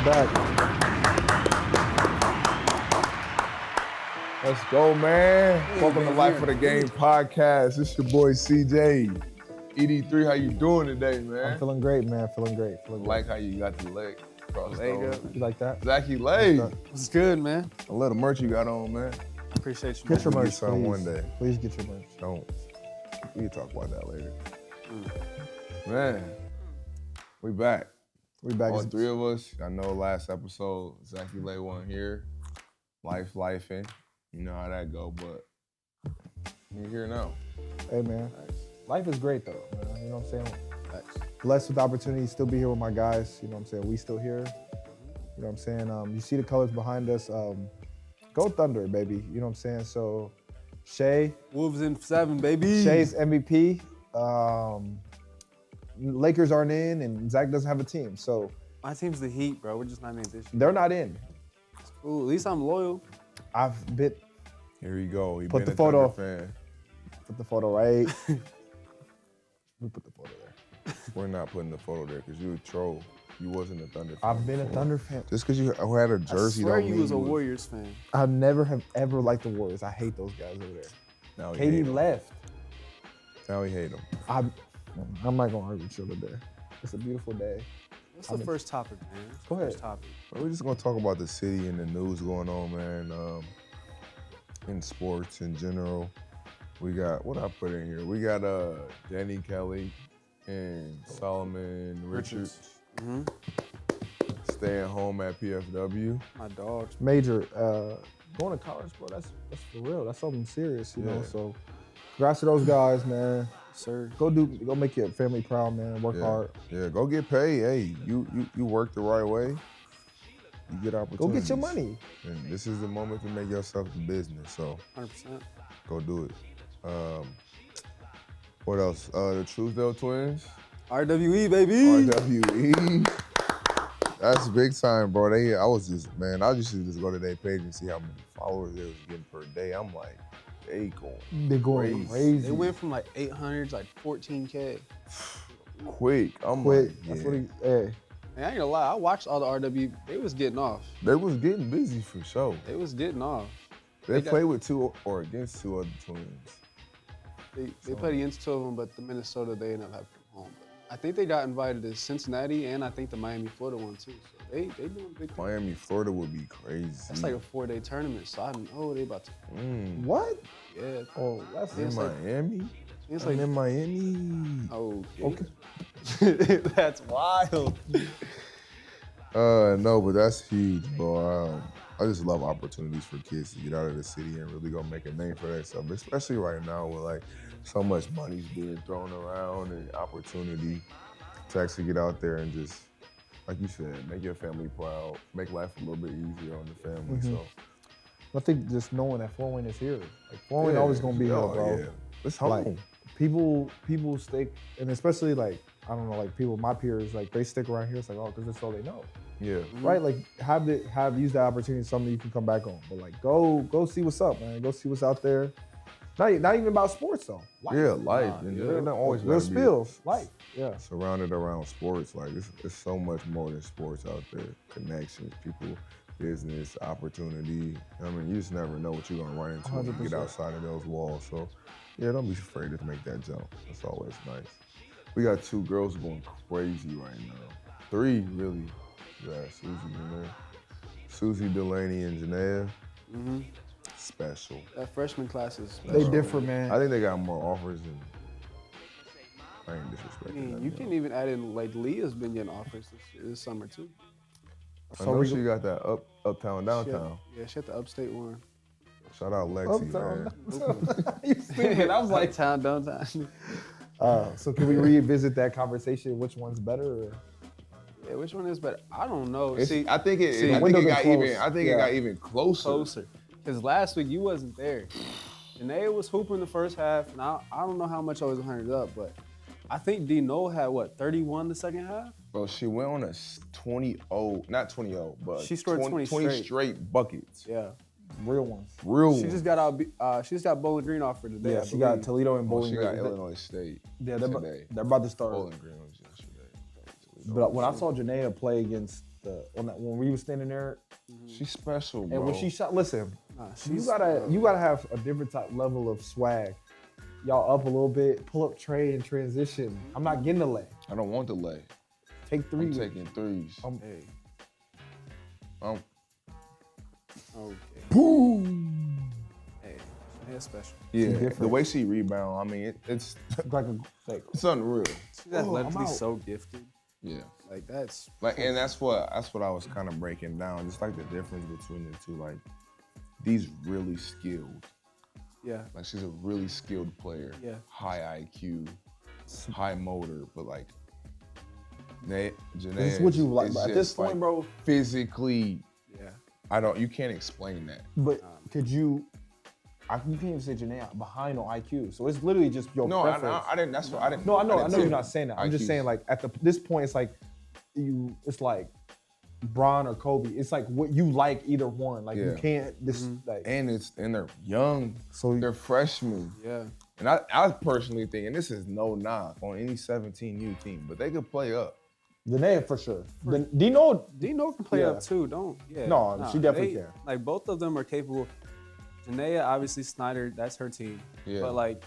back. Let's go, man. Welcome to Life of the Game podcast. This your boy CJ. ED3, how you doing today, man? I'm feeling great, man. Feeling great. I like how you got the leg crossed Leg over. up. You like that? Zachy leg. What's good, man? I love the merch you got on, man. Appreciate you. Get your We'll merch, get some please. one day. Please get your merch. Don't. We can talk about that later. Man, we back. We back. All three of us. I know last episode, Zachy Lay wasn't here. Lifing. You know how that go, but you're here now. Hey, man. Nice. Life is great, though, man. You know what I'm saying? Nice. Blessed with the opportunity to still be here with my guys. You know what I'm saying? We still here. You know what I'm saying? You see the colors behind us. Go Thunder, baby. You know what I'm saying? So, Shai. Wolves in 7, baby. Shai's MVP. Lakers aren't in, and Zach doesn't have a team. So, My team's the Heat, bro. We're just not in this year. they're not in. Ooh, at least I'm loyal. I've bit. Here you go. He Put been the a photo. Thunder fan. Put the photo right. We put the photo there. We're not putting the photo there because you a troll. You wasn't a Thunder fan. I've been a before. Thunder fan. Just because you had a jersey, I swear don't you mean was a Warriors fan. I never have ever liked the Warriors. I hate those guys over there. Now he hate KD 'em. left. Now he hate them. I'm not gonna argue with you today. It's a beautiful day. What's the first topic, man? Go ahead. First topic. We're just gonna talk about the city and the news going on, man. In sports in general, we got what I put in here. We got Danny Kelly and Solomon Richards staying home at PFW. My dogs. Major. Going to college, bro. That's for real. That's something serious, you know. So, congrats to those guys, man. Sir. Go make your family proud, man. Work hard. Yeah, go get paid. Hey, you work the right way, you get opportunities. Go get your money. And this is the moment to make yourself the business. So 100%. go do it. What else? The Truesdale twins. RWE, baby. RWE. That's big time, bro. I used to just go to their page and see how many followers they was getting per day. I'm like, They're going crazy. They went from like 800 to like 14K. quick. Quick. Like, That's yeah. what he. Hey. Man, I ain't gonna lie. I watched all the RW. They was getting off. They was getting busy for sure. They was getting off. They played with two or against two other twins. They played against 2 of them, but the Minnesota, they ended up having to come home. But I think they got invited to Cincinnati, and I think the Miami, Florida one too. So they doing big things. Miami, Florida would be crazy. That's like a 4-day tournament, so I know they about to. What? Yeah. Oh, that's In It's like- Miami? It's I'm like, in Miami. okay. That's wild. No, but that's huge, bro. I just love opportunities for kids to get out of the city and really go make a name for themselves, especially right now with like so much money's being thrown around and opportunity to actually get out there and just, like you said, make your family proud, make life a little bit easier on the family. So I think just knowing that Fort Wayne is here. Like Fort Wayne always gonna be here, bro. Yeah. It's home. Like people stick, and especially like I don't know, like people, my peers, like they stick around here. It's like, oh, because that's all they know, Yeah. right? Like use that opportunity, something you can come back on. But like go see what's up, man. Go see what's out there. Not even about sports though. Life. Yeah, life. And they're not always real gotta be spills. Life. Yeah. surrounded around sports. Like it's so much more than sports out there. Connections, people, business, opportunity. I mean, you just never know what you're gonna run into when you get 100%. outside of those walls. So yeah, don't be afraid to make that jump. That's always nice. We got 2 girls going crazy right now. 3 really. Yeah, Susie in there. Susie, Delaney, and Janaea. Special. That freshman class is They special. different, man. I think they got more offers than. I ain't I disrespecting mean, them, you yo. can even add in like Leah's been getting offers this summer too. I know she got that uptown, She downtown. had the upstate one. Shout out Lexi, Uptown, man. You stupid. I was like, Uptown, downtown. so can we revisit that conversation? Which one's better? Or? Yeah, which one is better? I don't know. It's- See, I think it. see, I think window it been got close. even. I think it Yeah. got even closer. closer. Because last week you wasn't there. Janaea was hooping the first half, and I don't know how much I was 100 up, but I think Dino had 31 the second half? Bro, she went on a 20-0, not 20-0, but She scored 20 straight buckets. Yeah. Real ones. Real. She just got out. She just got Bowling Green offer today. Yeah, I she got believe. Toledo and Bowling She Green. got Illinois State. Yeah, today. they're about to start. Bowling Green was yesterday. But when I saw Janaea play against when we was standing there, She's special, bro. and when she shot, listen, Nah, you she's gotta have a different type level of swag. Y'all up a little bit, pull up tray and transition. I'm not getting the lay. I don't want the lay. Take 3. I'm taking threes. Hey, Um, okay. boom. Hey, that's special. Yeah, different. the way she rebound, I mean, it's it's unreal. She's athletically out. so gifted. Yeah, Like that's and that's what I was kind of breaking down, just like the difference between the two. Like, these really skilled. yeah. Like, she's a really skilled player. Yeah. High IQ, high motor, but like, Janae This is what you like, is bro. At just, this point, like, bro. physically, Yeah. you can't explain that. But could you? You can't even say Janae behind on IQ. So it's literally just your No, preference. I didn't. That's what I didn't. No, I know didn't you're say not saying that. I'm just IQ. saying like at this point, it's like it's like Bron or Kobe. It's like what you like either one. Like you Yeah. can't like And they're young, so they're freshmen. Yeah. And I personally think, and this is no knock on any 17U team, but they could play up. Janae for sure. Dino, Dino can play Yeah. up too. Don't. Yeah. No, she definitely can. Like both of them are capable. Janaea, obviously Snyder, that's her team. Yeah. But like,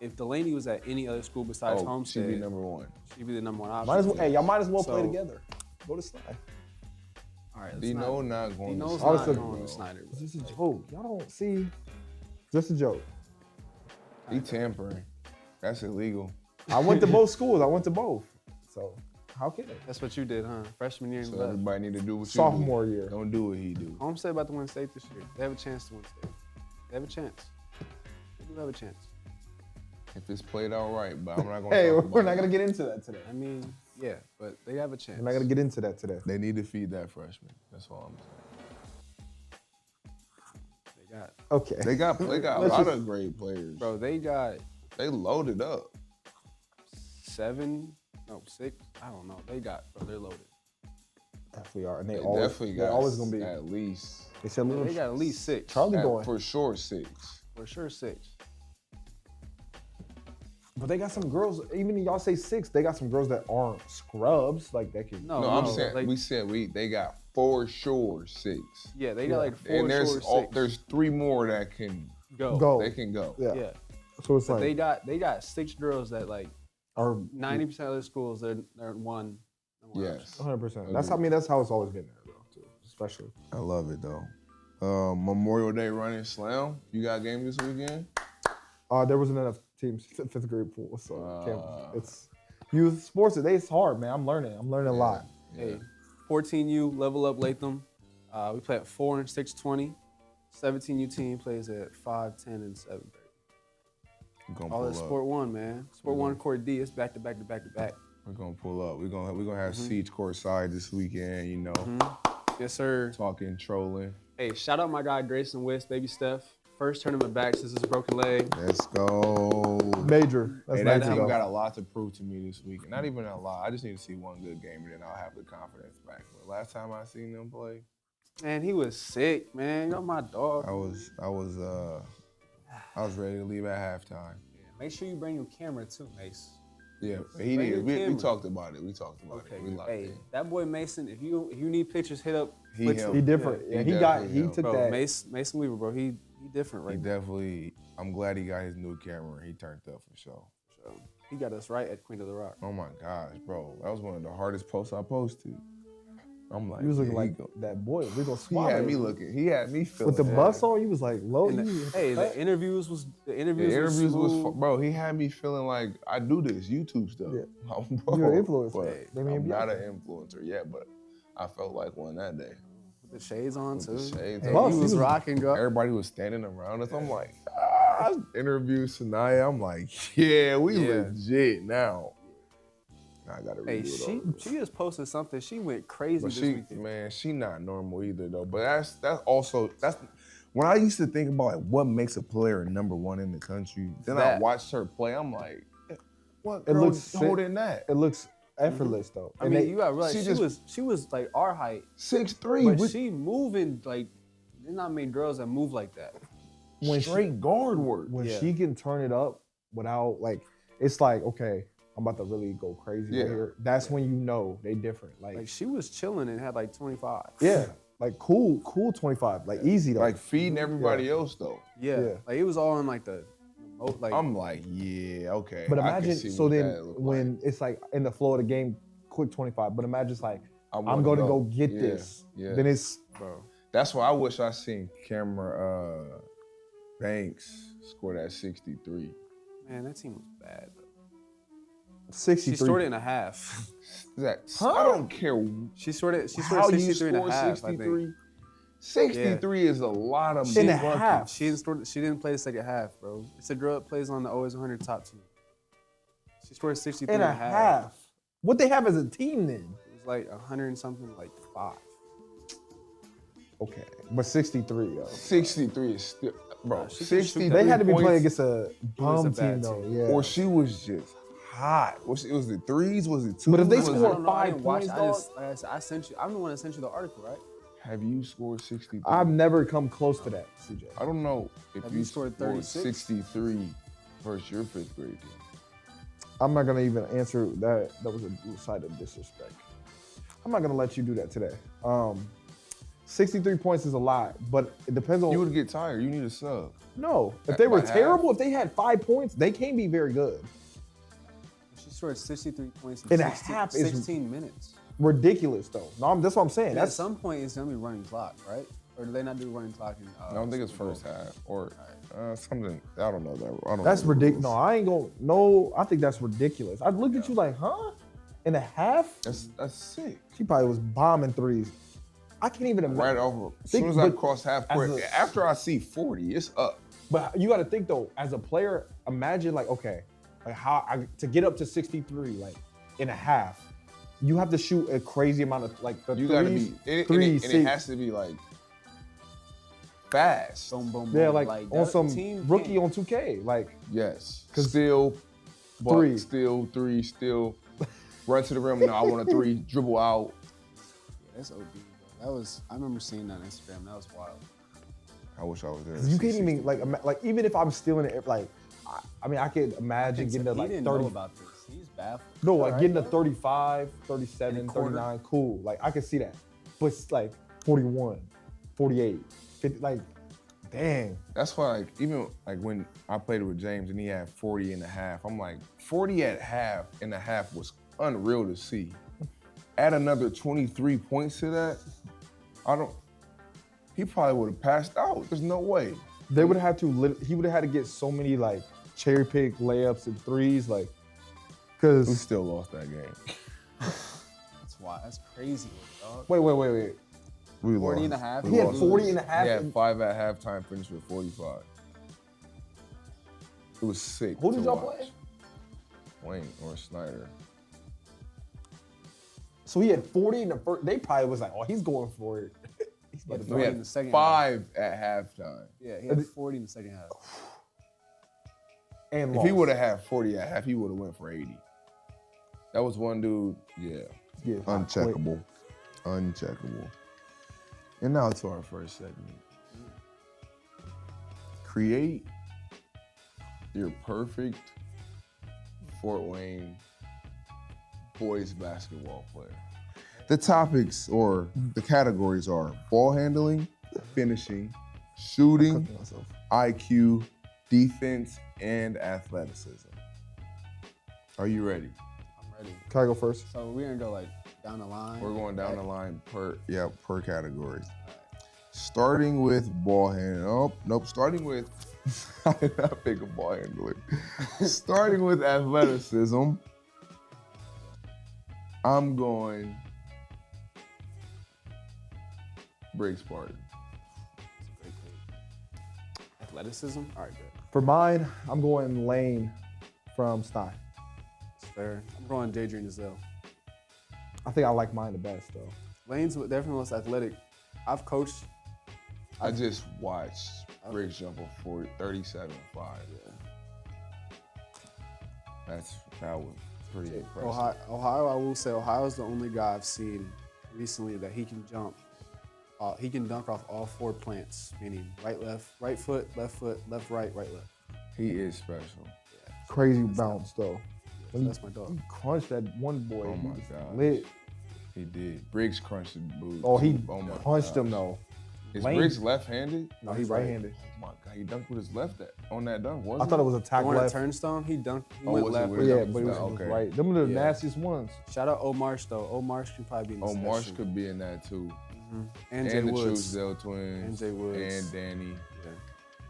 if Delaney was at any other school besides She'd Homestead, be number one. she'd be the number one option. might as well. Hey, y'all might as well play So- together. Go to Snyder. All right. Dino not going to Dino's Snyder, not Honestly, going bro. to Snyder. This is a joke. Y'all don't see. Just a joke. He tampering. That's illegal. I went to both schools. I went to both. So how can it? That's what you did, huh? Freshman year and So left. everybody need to do what you Sophomore do. year. Don't do what he do. Homestead about to win state this year. They have a chance to win state. They have a chance. They do have a chance. If it's played out right, but I'm not going to Hey, talk we're about not it. gonna get into that today. I mean, yeah, but they have a chance. We're not gonna get into that today. They need to feed that freshman. That's all I'm saying. They got, They Okay. got a Let's lot just- of great players. bro. They got They loaded up. 6. I don't know. They got, bro. They're loaded. Definitely are, and they They always, definitely they're got always gonna be. at least They said little. They got at least 6. Charlie going, for sure 6. For sure 6. but they got some girls. Even if y'all say 6, they got some girls that aren't scrubs. Like that can. No, No, I'm saying like, they got for sure 6. Yeah, they got like 4 And there's sure 6. there's 3 more that can Go. they can go. Yeah. Yeah. So it's But like they got 6 girls that like are 90% of the schools they're one. Yes. 100%. That's that's how it's always been there, bro. Too, especially. I love it though. Memorial Day running slam. You got a game this weekend? There wasn't enough teams 5th grade pool, so it's youth sports. It's hard, man. I'm learning a lot. Hey, 14U level up Latham. We play at 4 and 6:20. 17U team plays at 5, 10, and 7:30. Gonna All pull at up. Sport 1, man. Sport 1 Court D. It's back to back to back to back. We're gonna pull up. We're gonna have Siege courtside this weekend. You know, Yes, sir. talking trolling. Hey, shout out my guy Grayson West, baby Steph. First tournament back since his broken leg. Let's go. Major. That's Hey, nice that to team go. got a lot to prove to me this week. Not even a lot. I just need to see one good game and then I'll have the confidence back. But last time I seen them play, Man, he was sick, man. You're my dog. I was ready to leave at halftime. Yeah, make sure you bring your camera too, Mace. Yeah, he Bring did. your We camera. talked about it. We talked about Okay. it. We locked Hey, in. that boy Mason, if you need pictures, hit up. He Flick helped. He different. Yeah, Yeah, he he definitely took Bro, that. Mason Weaver, bro. He different He right now. definitely. I'm glad he got his new camera and he turned up for sure. So, he got us right at Queen of the Rock. Oh my gosh, bro, that was one of the hardest posts I posted. I'm like, He was looking yeah, like that boy. We gonna He swallow had it. me looking. He had me feeling with the that. bus on. He was like low. And the interviews was The interviews was, smooth. bro. He had me feeling like I do this YouTube stuff. Yeah. Bro, You're an influencer. but Hey, they may I'm be not out an influencer yet, but I felt like one that day. With the shades on With too. the shades Hey, on. Boss, he was he was- rocking, bro. Everybody was standing around us. I'm like, I interviewed Sanaya. I'm like, yeah, we Yeah. legit now. I gotta Hey, redo it she over. just posted something. She went crazy But this she, weekend. man, she not normal either though. But that's when I used to think about like what makes a player number one in the country. Then I That. watched her play. I'm like, what It girl looks is holding that? It looks effortless though. I And mean, they- you gotta realize she she was like our height, 6'3", but with she moving like there's not many girls that move like that. when she- straight guard work. when Yeah. she can turn it up without like, it's like okay, I'm about to really go crazy Yeah. right here. That's when you know they different. Like she was chilling and had like 25. Yeah, like cool 25, like easy though. Like feeding everybody else though. Yeah. Yeah. Like it was all in like the like I'm like, yeah, okay. But I can imagine, see so what then that look when like. it's like in the flow of the game, quick 25. But imagine it's like I'm wanna going to go get Yeah, this. Yeah. Then it's bro. That's why I wish I seen Cameron Banks score that 63. Man, that team was bad though. 63. She scored it in a half. I don't care She scored how you 63 and a score half, 63. I think. 63 is a lot of In a buckets. half. She didn't play the second half, bro. It's a girl that plays on the Always 100 top team. She scored 63 in a half. What they have as a team then? It was like 100 and something, like 5. Okay, but 63, yo. 63 is still, bro. She can shoot 63 that. They had to be points, playing against a was a bum bad team though. team. Yeah. or she was just hot. Was it threes? Was it two? But if they Was it- I score don't know, I 5 didn't watch points, it. dog. Like I said, I sent you. I'm the one that sent you the article, right? Have you scored 63? I've never come close to that, CJ. I don't know if Have you you scored 36? 63 versus your 5th grade team. I'm not gonna even answer that. That was a side of disrespect. I'm not gonna let you do that today. 63 points is a lot, but it depends on. You would get tired. You need a sub. No, if they were By half? terrible, if they had 5 points, they can't be very good. She scored 63 points In in a 16, half is- 16 minutes. Ridiculous though. No, that's what I'm saying. And That's at some point, it's gonna be running clock, right? Or do they not do running clock? In, I don't think it's Super Bowl? first half or something. I don't know that. I don't. that's know the ridiculous. rules. No, I ain't gonna. No, I think that's ridiculous. I looked at you like, huh? In a half? That's sick. She probably was bombing threes. I can't even imagine. Right over. As Think- soon as I but cross half as court, a- after I see 40, it's up. But you got to think though, as a player, imagine like, okay, like to get up to 63, like in a half, you have to shoot a crazy amount of like the You got to threes, be. And threes, it has to be like fast. Boom, boom, boom. yeah, like on that some team rookie can't- on 2K, like Yes. 'Cause Still, three. still three, still run to the rim. No, I want a 3. Dribble out. Yeah, that's OD, bro. That was. I remember seeing that on Instagram. That was wild. I wish I was there. 'cause you can't even like even if I'm stealing it, like I mean I could imagine getting to he like didn't 30. know about this. He's baffled. No, like Alright, getting to bro. 35, 37, In a quarter. 39, cool. Like I can see that. But it's like 41, 48, 50, like dang. That's why, like, even like when I played with James and he had 40 and a half, I'm like, 40 at half and a half was unreal to see. Add another 23 points to that, he probably would have passed out. There's no way. They would have he would have had to get so many like cherry pick layups and threes, like, We cause still lost that game. That's why. That's crazy, dog. wait. We 40 and a lost. half? We He had lost. 40 and a half. He had and- 5 at halftime, finished with 45. It was sick. Who did to y'all watch. play? Wayne or Snyder. So he had 40 in the first. They probably was like, oh, he's going for it. He's about to Yeah, We in had the second 5 at half. Yeah, he had 40 in the second half. and If he lost. would have had 40 at half, he would have went for 80. That was one dude, yeah. Yeah, Uncheckable. Uncheckable. And now to our first segment. Create your perfect Fort Wayne boys basketball player. The topics or the categories are ball handling, finishing, shooting, Cooking myself. IQ, defense, and athleticism. Are you ready? I'm ready. Can I go first? So we're gonna go like down the line. We're going down the line per category. Alright. Starting with ball handling. Oh, nope. Starting with I did not pick a ball handler. Starting with athleticism. I'm going Briggs Spartan. Great pick. Athleticism. All right, good. For mine, I'm going Lane from Stein. It's fair. I'm going Daydream Giselle. I think I like mine the best though. Lane's definitely most athletic. I've coached. I just watched Briggs jump a 37.5. That was pretty impressive. Ohio, I will say, Ohio's the only guy I've seen recently that he can jump. He can dunk off all 4 plants, meaning right, left, right foot, left, right, right, left. He is special. Crazy bounce though. When That's my dog. He crunched that one boy. Oh He my was God. lit. He did. Briggs crunched the boot. Oh, he Oh my punched him gosh. though. Is Lane- Briggs left-handed? No, he right-handed. Oh my God, he dunked with his left on that dunk, wasn't I thought it was a The tack one at left. Turnstone, he dunked. He Oh, went was it left. with But his yeah, dunk? but it was Okay. right. Them are the Yeah. nastiest ones. Shout out Omarsh though. Omarsh can probably be in this Oh, Marsh section. could be in that too. And Jay And the Woods. Truesdale twins. And Jay Woods. And Danny. Yeah.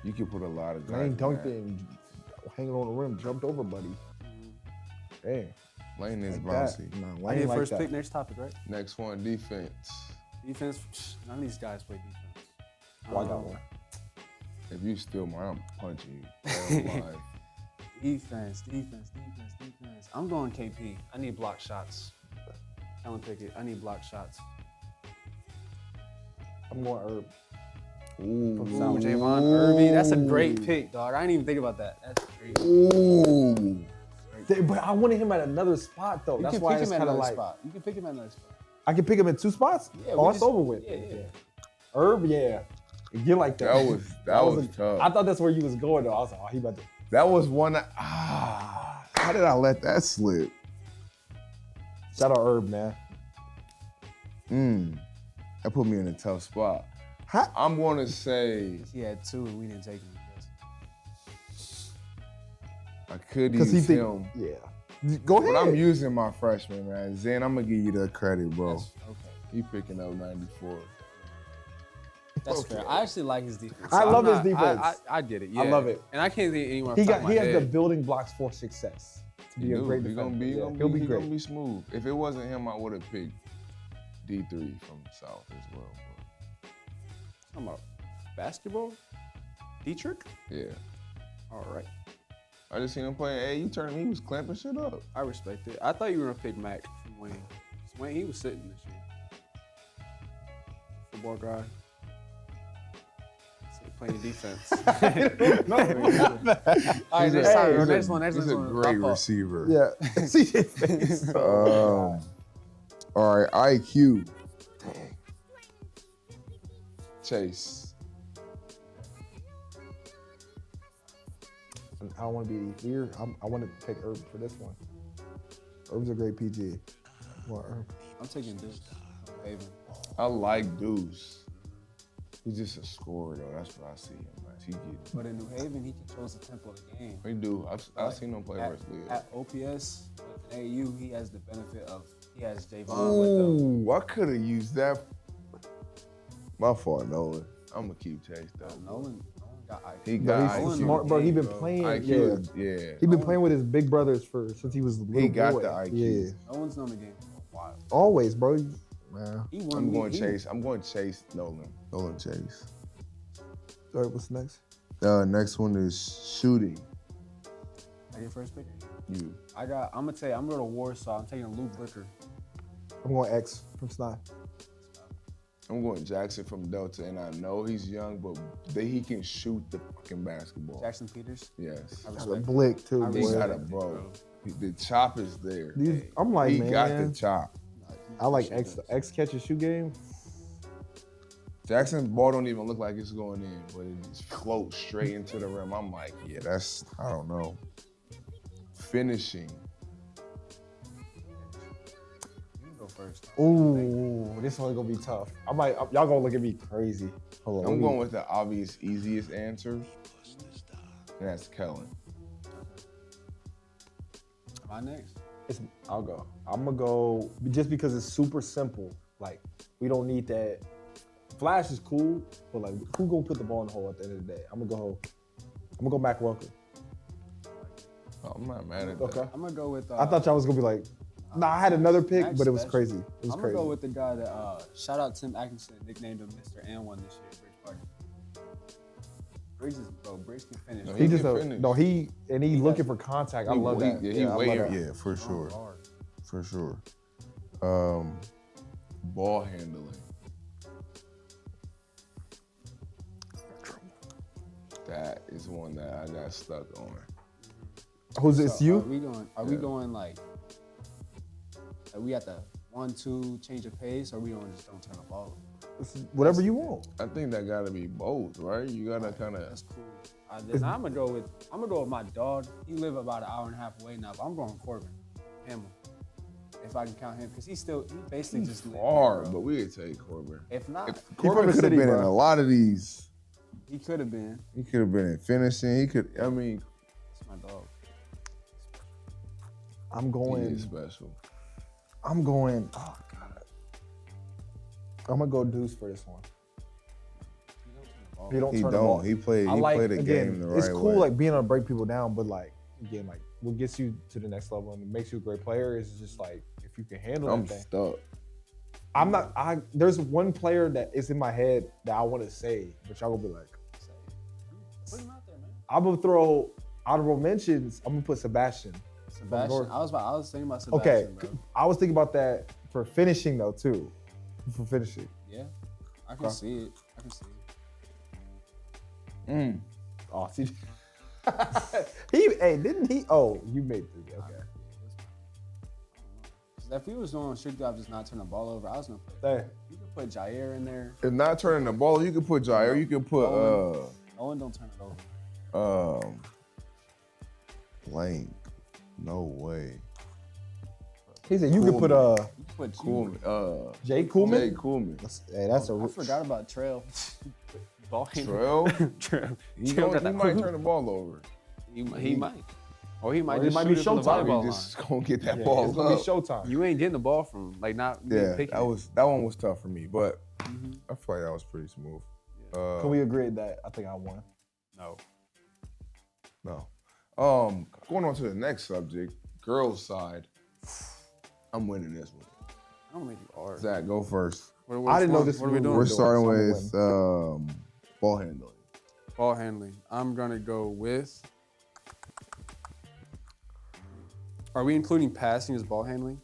You could put a lot of guys Lane in dunked that. it and hanging on the rim, jumped over, buddy. Damn. Lane is Like that. bouncy. Nah, I Lane get like first that. pick. Next topic, right? Next one, defense. Defense. None of these guys play defense. Oh, I got one. If you steal mine, I'm punching you. Hell alive. Defense. I'm going KP. I need block shots. Kellen Pickett. I need block shots. I'm going Herb. Ooh. From Ooh, South. Javon Irby. That's a great pick, dog. I didn't even think about that. That's great. Ooh. But I wanted him at another spot though. You That's can why pick it's him at kind of another like spot. You can pick him at another spot. I can pick him in 2 spots. Yeah, Oh, we it's just- over with. yeah. Herb, yeah. Get like that. That was a- tough. I thought that's where you was going though. I was like, oh, he about to. That was one. How did I let that slip? Shout out Herb, man. That put me in a tough spot. I'm going to say He had 2 and we didn't take him. I could Because use he him. think, yeah. Go ahead. But I'm using my freshman, man. Zen, I'm going to give you the credit, bro. Okay. He picking up 94. That's fair. I actually like his defense. I I'm love his not- defense. I get it. I Yeah. love it. And I can't think of anyone. he off the top of he my has the head. building blocks for success to be a great He's defender. gonna be, Yeah, he'll be great. gonna be smooth. If it wasn't him, I would have picked D3 from the South as well. Talking about basketball? Dietrich? But yeah, All right. I just seen him playing. Hey, you turned him. He was clamping shit up. I respect it. I thought you were gonna pick Mac from Wayne. Wayne, he was sitting this year. Football guy. So he playing defense. All right, next time. He's Next a- one. Next He's a one. great Pop up. receiver. Yeah. See his face. All right, IQ. Chase. I don't want to be weird. I want to pick Herb for this one. Herb's a great PG. Well, Herb. I'm taking Deuce. Haven. I like Deuce. He's just a scorer though. That's what I see him as. He get. But in New Haven, he controls the tempo of the game. He do. I've seen him play At, versus Leo. at OPS, with an AU, he has the benefit of he has Javon with them. Ooh, I could have used that. My fault, Nolan. I'm gonna keep Chase though. Nolan got IQ. He Bro, got he's IQ. smart, bro. He been Bro. playing. IQ, Yeah. yeah. He been playing with his big brothers since he was a little He got boy. the IQ. Yeah. No one's known the game for a while. Always, bro. Man. He won. I'm going he- Chase. I'm going Chase Nolan. Nolan Chase. All right, what's next? Next one is shooting. I get first pick. You. I'm gonna tell you, I'm going to Warsaw. I'm taking Luke Bricker. I'm going X from Snot. I'm going Jackson from Delta, and I know he's young, but he can shoot the fucking basketball. Jackson Peters. Yes. I Got a respect it. blick too, I boy. He respect got it, a bro. bro. The chop is there. These, I'm like, He man. got the chop. I like X. The X catch and shoot game. Jackson's ball don't even look like it's going in, but it just floats straight into the rim. I'm like, yeah, that's, I don't know. Finishing. You can go first. Ooh, this one's gonna be tough. Y'all gonna look at me crazy. Hold on. I'm going with the obvious, easiest answer, and that's Kellen. Am I next? I'll go. I'm gonna go just because it's super simple. Like we don't need that. Flash is cool, but like who gonna put the ball in the hole at the end of the day? I'm gonna go Mac Welker. Oh, I'm not mad at that. Okay. I'm gonna go with. I thought y'all was gonna be like, nah, I had another pick, Max but it was Special. crazy. It was I'm crazy. gonna go with the guy that shout out Tim Atkinson, nicknamed him Mr. N1 this year, Bridge Party. Briggs can finish. No, he just can finish. he looking for contact. I love that. Yeah, he I love waiting. that. Yeah, for sure. Hard. For sure. Ball handling. That is one that I got stuck on. Who's this? So, You? Are we going like? Are we at the 1-2 change of pace, or we don't just don't turn the ball over? Whatever you want. I think that gotta be both, right? You gotta kind of. That's cool. Then I'm gonna go with my dog. He live about an hour and a half away now, but I'm going Corbin. Hamill. If I can count him, because he basically just far, but we could take Corbin. If not, Corbin could have been in a lot of these. He could have been. He could have been in finishing. He could. I mean, it's my dog. I'm going. He is special. I'm going. Oh God. I'm gonna go Deuce for this one. He don't turn the ball. He played the game the right way. It's cool like being able to break people down, but like again, like what gets you to the next level and makes you a great player is just like if you can handle I'm that thing. stuck. I'm not. There's one player that is in my head that I want to say, but y'all gonna be like, Put him out there, man. I'm gonna throw honorable mentions. I'm gonna put Sebastian. Sebastian. I was thinking about Sebastian. Okay, bro. I was thinking about that for finishing though too. For finishing. Yeah, I can see it. I can see it. Oh, see, didn't he? Oh, you made 3. Okay. If he was doing strict job, just not turning the ball over, I was gonna put. You could put Jair in there. If not turning the ball, you could put Jair. You could put Owen don't turn it over. Blank. No way. He said you could put Coolman. Jay Coolman. Jay Coolman. I I forgot about Trail. Ball Trail. Trail. He might turn the ball over. He might. Or he might Or it just might shoot be it from the showtime. volleyball He just line. gonna get that ball It's gonna be up. showtime. You ain't getting the ball from not Yeah, picking that one was tough for me, but I feel like that was pretty smooth. Can we agree that I think I won? No. Going on to the next subject, girls' side. I'm winning this one. I don't think you are. Zach, go first. I didn't know this. What are we doing? We're So starting I'm with gonna ball handling. Ball handling. I'm gonna go with. Are we including passing as ball handling?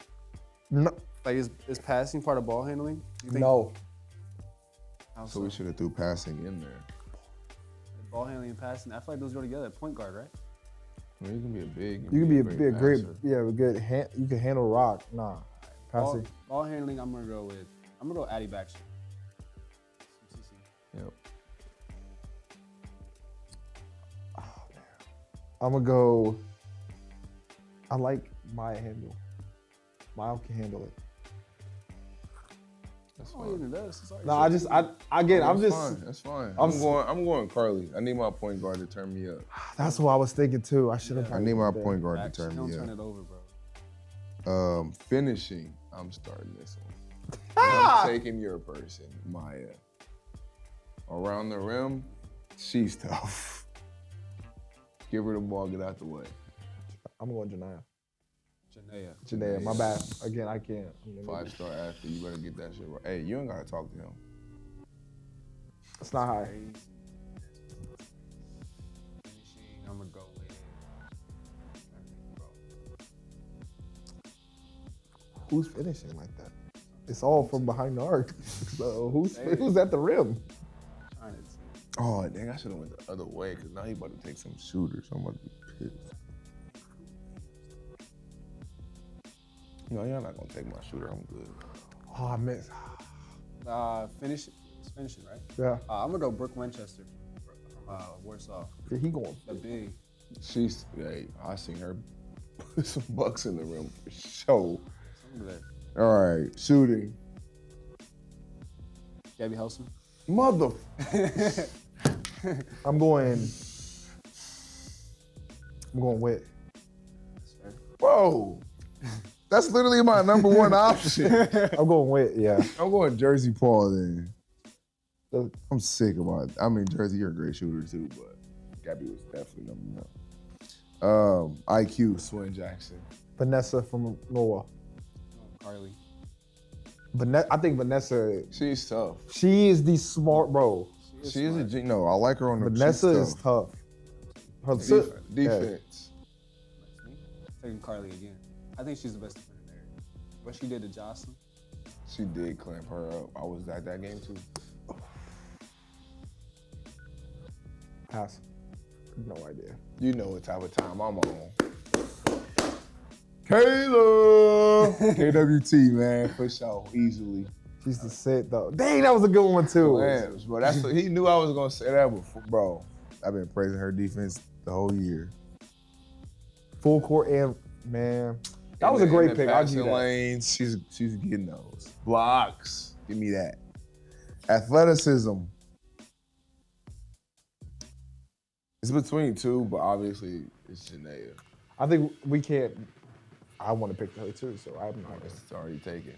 No. Like is passing part of ball handling? You think? No. How So we should have threw passing in there. Ball handling and passing. I feel like those go together. Point guard, right? I mean, you can be a big. You can be a great, passer. a good hand. You can handle rock. Nah, passing. Ball handling. I'm gonna go Addy Baxter. Yep. I'm gonna go. I like Maya handle. Maya can handle it. That's Oh, fine. it does. It's already No, I just, again, I'm That's just. fine. That's fine. I'm I'm going Carly. I need my point guard to turn me up. That's what I was thinking too. I should have. I need my point guard to turn Don't me turn up. it over, bro. Finishing. I'm starting this one. I'm taking your person, Maya. Around the rim, she's tough. Give her the ball, get out the way. I'm going Janaya. Janaea. My bad. Again, I can't. 5-star athlete, you better get that shit right. Hey, you ain't gotta talk to him. It's not high. I'm gonna go with. Who's finishing like that? It's all from behind the arc. So who's at the rim? Oh, dang, I should have went the other way because now he about to take some shooters. I'm about to be pissed. No, you're not gonna take my shooter. I'm good. Oh, I missed. Finish. It's finishing, right? Yeah. I'm gonna go Brooke Winchester from Warsaw. Yeah, he going. The big. Hey, I seen her put some bucks in the rim for sure. Something there. All right, shooting. Gabby Helson. Mother. I'm going with. Bro, that's literally my number one option. I'm going with. Yeah. I'm going Jersey Paul then. I'm sick about it. I mean, Jersey, you're a great shooter too, but Gabby was definitely number one. IQ, Swin Jackson. Vanessa from Noah. Carly. I think Vanessa. She's tough. She is the smart bro. She is a G. No, I like her on the. Vanessa is tough. Her Defense. Taking Carly again. I think she's the best defender there. What she did to Jocelyn. She did clamp her up. I was at that game too. Pass. No idea. You know what type of time I'm on. Kayla! KWT, man, for sure, easily. She's the set though. Dang, that was a good one too. Man, but he knew I was gonna say that before, bro. I've been praising her defense the whole year. Full court and man, that was a great pick. I'll give you that. Lanes, she's getting those blocks. Give me that. Athleticism. It's between two, but obviously it's Janaea. I think we can't. I want to pick her too, so I'm not. It's already taken.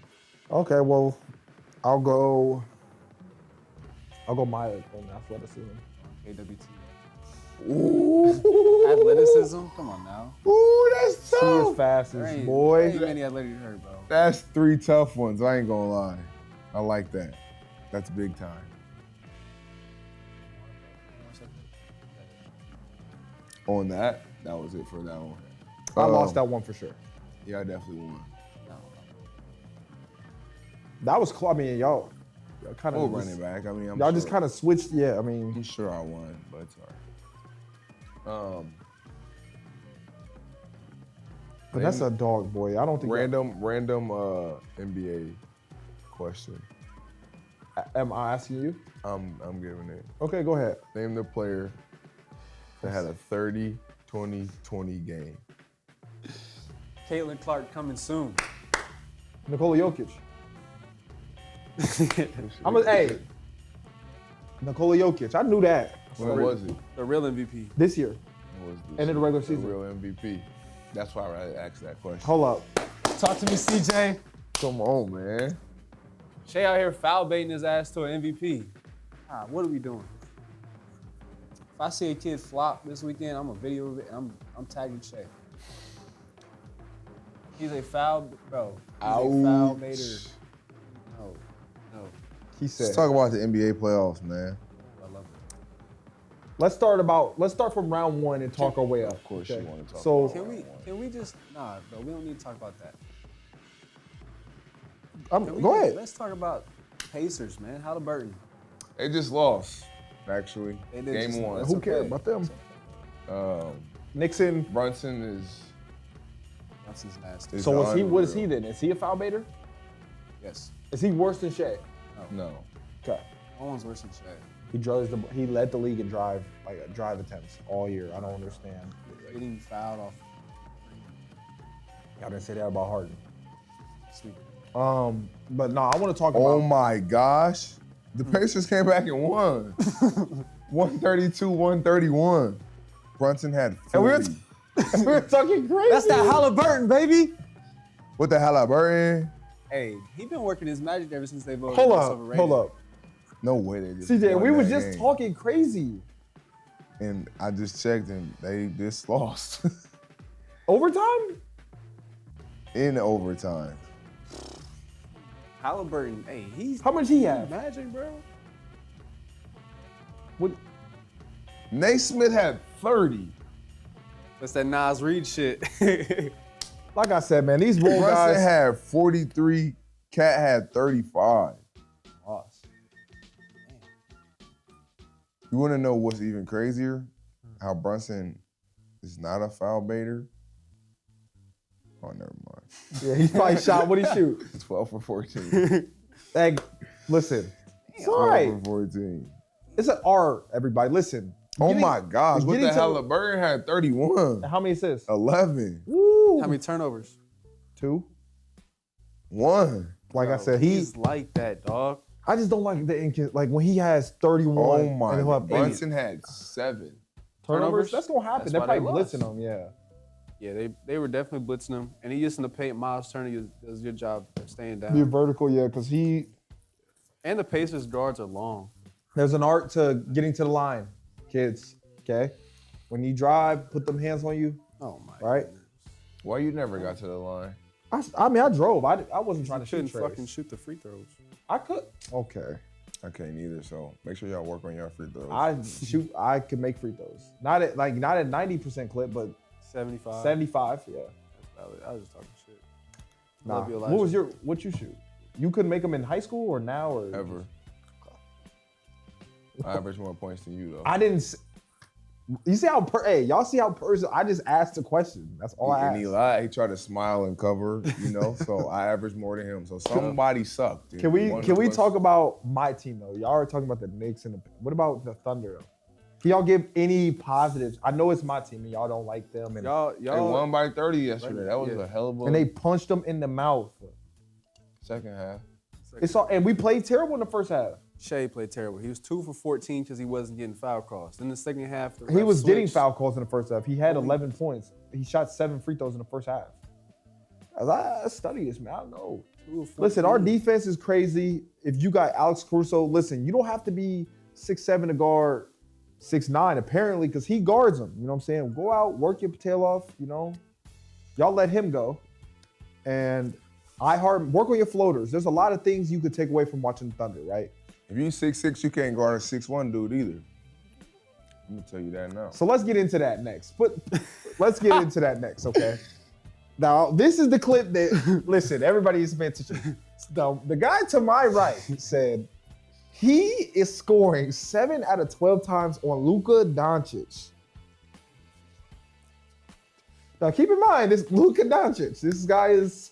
Okay, well, I'll go Maya on athleticism. AWT. Ooh. Athleticism? Come on now. Ooh, that's She tough. is fast There as ain't boy. many athletic to her, bro. That's 3 tough ones. I ain't gonna lie. I like that. That's big time. On that was it for that one. I lost that one for sure. Yeah, I definitely won. That was close. I mean, y'all kind We'll of run it back. I mean, y'all just kind of switched. Yeah, I mean, I'm sure I won, but it's all right. but that's a dog, boy. I don't think Random NBA question. Am I asking you? I'm giving it. Okay, go ahead. Name the player that had a 30-20-20 game. Caitlin Clark coming soon. Nikola Jokic. Hey, Nikola Jokic. I knew that. When was it? The real MVP. This year. When was this? End of the regular The season. real MVP. That's why I asked that question. Hold up. Talk to me, CJ. Come on, man. Shai out here foul baiting his ass to an MVP. What are we doing? If I see a kid flop this weekend, I'm gonna video of it and I'm tagging Shai. He's a foul, bro. He's a foul baiter. No. He said. Let's talk about the NBA playoffs, man. I love it. Let's start from round one and talk our way up. Of course, you want to talk. So about Can we just bro? We don't need to talk about that. go ahead. Let's talk about Pacers, man. Halliburton. They just lost, actually. They did Game just- one. that's Who okay. cares about them? Um, Nixon. Brunson is. Brunson's nasty. is So what is unreal. he then? Is he a foul baiter? Yes. Is he worse than Shai? No. Okay. No one's worse than Shai. He led the league in drive attempts all year. I don't understand. Getting fouled off. I didn't say that about Harden. Sweet. But no, I want to talk Oh about. my gosh. The Pacers came back and won. 132-131. Brunson had 40. And we were talking crazy. That's that Halliburton, baby. What the hell, Halliburton? Hey, he been working his magic ever since they voted. Hold him up. overrated. Hold up. No way they just CJ, won we was that just game. talking crazy. And I just checked and they just lost. Overtime? In overtime. Halliburton, hey, he's How much he have? magic, bro. What? Naismith had 30. That's that Nas Reed shit. Like I said, man, these role Brunson guys. had 43. Cat had 35. Lost. You want to know what's even crazier? How Brunson is not a foul baiter? Oh, never mind. Yeah, he probably shot. What he shoot? 12 for 14. Hey, listen. It's all 12 right. for 14. It's an art, everybody. Listen. Oh Getting- my gosh. What getting the to- hell? Halliburton had 31. How many assists? 11. Woo. How many turnovers? 2. 1. Like I Bro, said, he's like that, dog. I just don't like like when he has 31. Oh my. and he'll have 80 Brunson had 7. turnovers. That's gonna happen. That's They're why they probably lost. blitzing them. Yeah. Yeah, they were definitely blitzing him, and he used in the paint. Miles Turner does a good job staying down. Be vertical, yeah, because And the Pacers guards are long. there's an art to getting to the line, kids. Okay, when you drive, put them hands on you. Oh my. Right. goodness. Why you never got to the line? I mean, I drove. I wasn't trying to Couldn't shoot fucking fucking. shoot the free throws. I could. Okay. I can't either, so make sure y'all work on your free throws. I could make free throws. Not at 90% clip, but 75. 75. Yeah. That's valid. I was just talking shit. Nah. Love you, What you shoot? You couldn't make them in high school or now or Ever. I average more points than you, though. I didn't. You see how hey, y'all see how personal. I just asked a question. That's all I And asked. he lied. He tried to smile and cover, so I averaged more than him. So somebody sucked. dude. Can we One can of we us- talk about my team though? Y'all are talking about the Knicks and what about the Thunder though? Can y'all give any positives? I know it's my team and y'all don't like them. And They won by 30 yesterday. That was a hell of a. And they punched them in the mouth. Second half. And we played terrible in the first half. Shai played terrible. He was 2 for 14 because he wasn't getting foul calls. In the second half, He was getting foul calls in the first half. He had 11 points. He shot 7 free throws in the first half. I study this, man. I don't know. Listen, our defense is crazy. If you got Alex Caruso, listen, you don't have to be 6'7" to guard 6'9", apparently, because he guards them. You know what I'm saying? Go out, work your tail off, you know. Y'all let him go. And work on your floaters. There's a lot of things you could take away from watching the Thunder, right? If you 6'6", you can't guard a 6'1" dude either. I'm gonna tell you that now. So let's get into that next. Let's get into that next, okay? Now, this is the clip that, listen, everybody is paying attention. Now, the guy to my right said he is scoring 7 out of 12 times on Luka Doncic. Now, keep in mind, this Luka Doncic, this guy is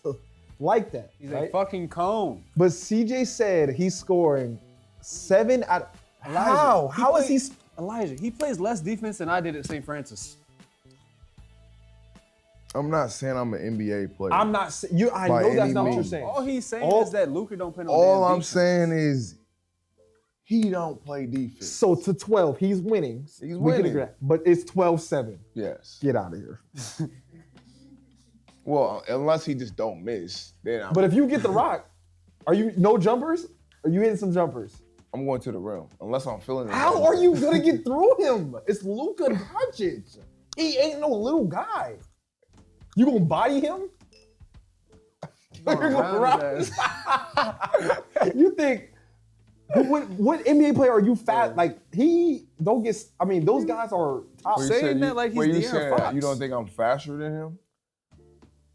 like that. He's right? a fucking cone. But CJ said he's scoring 7 out of... How? How is he... Elijah, he plays less defense than I did at St. Francis. I'm not saying I'm an NBA player. I'm not saying... I know that's not what you're saying. All he's saying is that Luka don't play no All damn I'm defense. saying is he don't play defense. So to 12, he's winning. He's We can winning. agree. But it's 12-7. Yes. Get out of here. Well, unless he just don't miss, then But if you get the rock, are you no jumpers? Are you hitting some jumpers? I'm going to the rim. Unless I'm feeling it. How are you gonna get through him? It's Luka Doncic. He ain't no little guy. You gonna body him? You're gonna rock. You think what NBA player are you fat? Like he don't get. I mean, those guys are top. Saying that like he's De'Aaron Fox. You don't think I'm faster than him?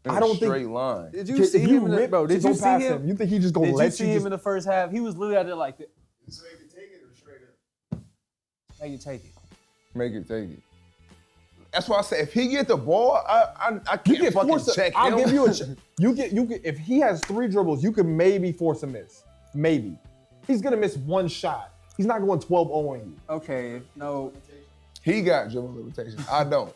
I don't think straight line. Did you see him, bro? Did you see him? You think he just gonna Did let you see him in the first half? He was literally out there like that. So you can take it or straight up? Make it take it. Make it take it. That's why I say if he get the ball, I You can't get fucking forced. check him. I'll give you a. You get. If he has 3 dribbles, you can maybe force a miss. Maybe. He's gonna miss 1 shot. He's not going 12-0 on you. Okay, no. He got dribble limitations. I don't.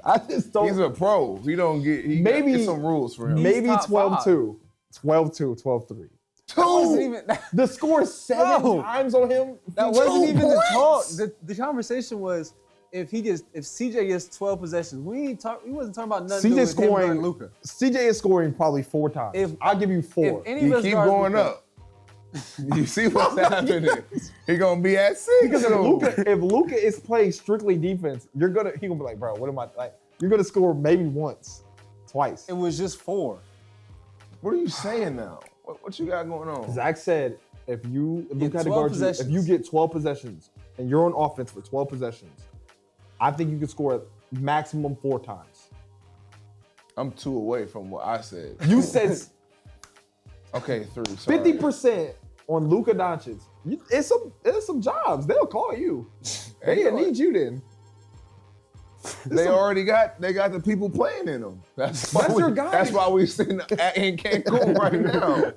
I just don't. He's a pro. He don't get. Maybe- it's some rules for him. Maybe top 12-2. 12-2, 12-3. That wasn't even. The score 7 No. times on him. That wasn't even the talk. points. The conversation was if CJ gets 12 possessions, we wasn't talking about nothing. CJ scoring. Luka. CJ is scoring probably 4 times. I'll give you 4. If any He of us keep guard going Luka, up. You see what's happening? He gonna be at 6. Because if Luka is playing strictly defense, he gonna be like, bro, what am I like? You're gonna score maybe once, twice. it was just 4. What are you saying now? What you got going on? Zach said, if Luka had to 12 guard you, if possessions. you get 12 possessions and you're on offense for 12 possessions, I think you could score maximum 4 times. I'm 2 away from what I said. You said Okay, 3. Sorry. 50% on Luka Doncic. It's some jobs. They'll call you. They need you then. They already got the people playing in them. That's your guy. That's why we sitting in Cancun right now.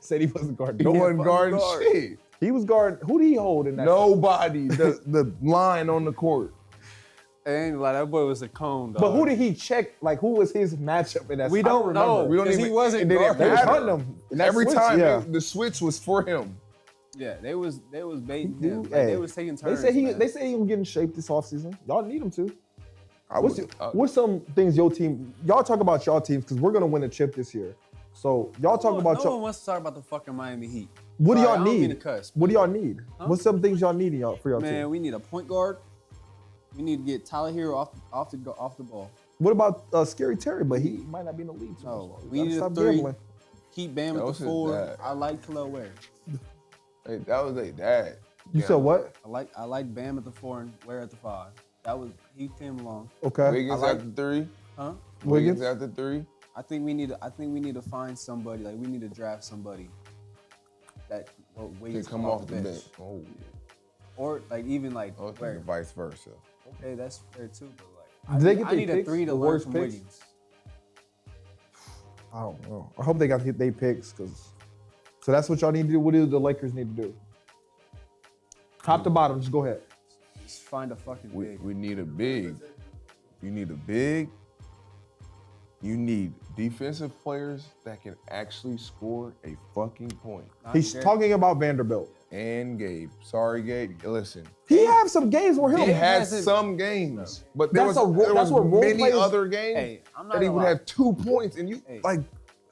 Said he wasn't guarding. He No wasn't one guarding guard. shit. He was guarding. Who did he hold in that? Nobody. The line on the court. It ain't like that boy was a cone, dog. But who did he check? Like, who was his matchup in that? We I don't know. remember. We don't 'Cause even. he wasn't it didn't guarding. They was matter. hunting him. And that Every switch, time yeah. the switch was for him. Yeah, they was baiting him. Like, Hey, they was taking turns. They man. say he gonna get in shape this offseason. Y'all need him to. I What's would- what's some things your team? Y'all talk about y'all teams because we're gonna win a chip this year. So y'all talk about no one y'all. wants to talk about the fucking Miami Heat. What do Sorry, y'all I don't mean need? to cuss, What do y'all need? Huh? What's some things y'all need for y'all Man, team? we need a point guard. We need to get Tyler Hero off the ball. What about Scary Terry? But he might not be in the league. So No, you we gotta need a stop 3. gambling. Keep Bam That at was the his 4. dad. I like Khalil Ware. Hey, that was their dad. You said what? I like Bam at the 4 and Ware at the 5. He came along. Okay. Wiggins I like- after 3. Huh? Wiggins Wiggins? after 3. I think we need to find somebody. Like we need to draft somebody that Can Wiggins come off the bench. Oh, or like even like I was Ware. thinking vice versa. Okay, that's fair too. But Did they like get I their need a picks? 3 to The learn worst from picks? Wiggins. I don't know. I hope they got their picks because. So that's what y'all need to do. What do the Lakers need to do? Top to bottom, just go ahead. Just find a fucking We big. need a big. You need a big. You need defensive players that can actually score a fucking point. He's talking about Vanderbilt. And Gabe. Sorry, Gabe. Listen. He had some games where He he'll had hasn't- some games, but there That's was what role many players- other games Hey, I'm not that he gonna would lie. have 2 points, and you Hey. like.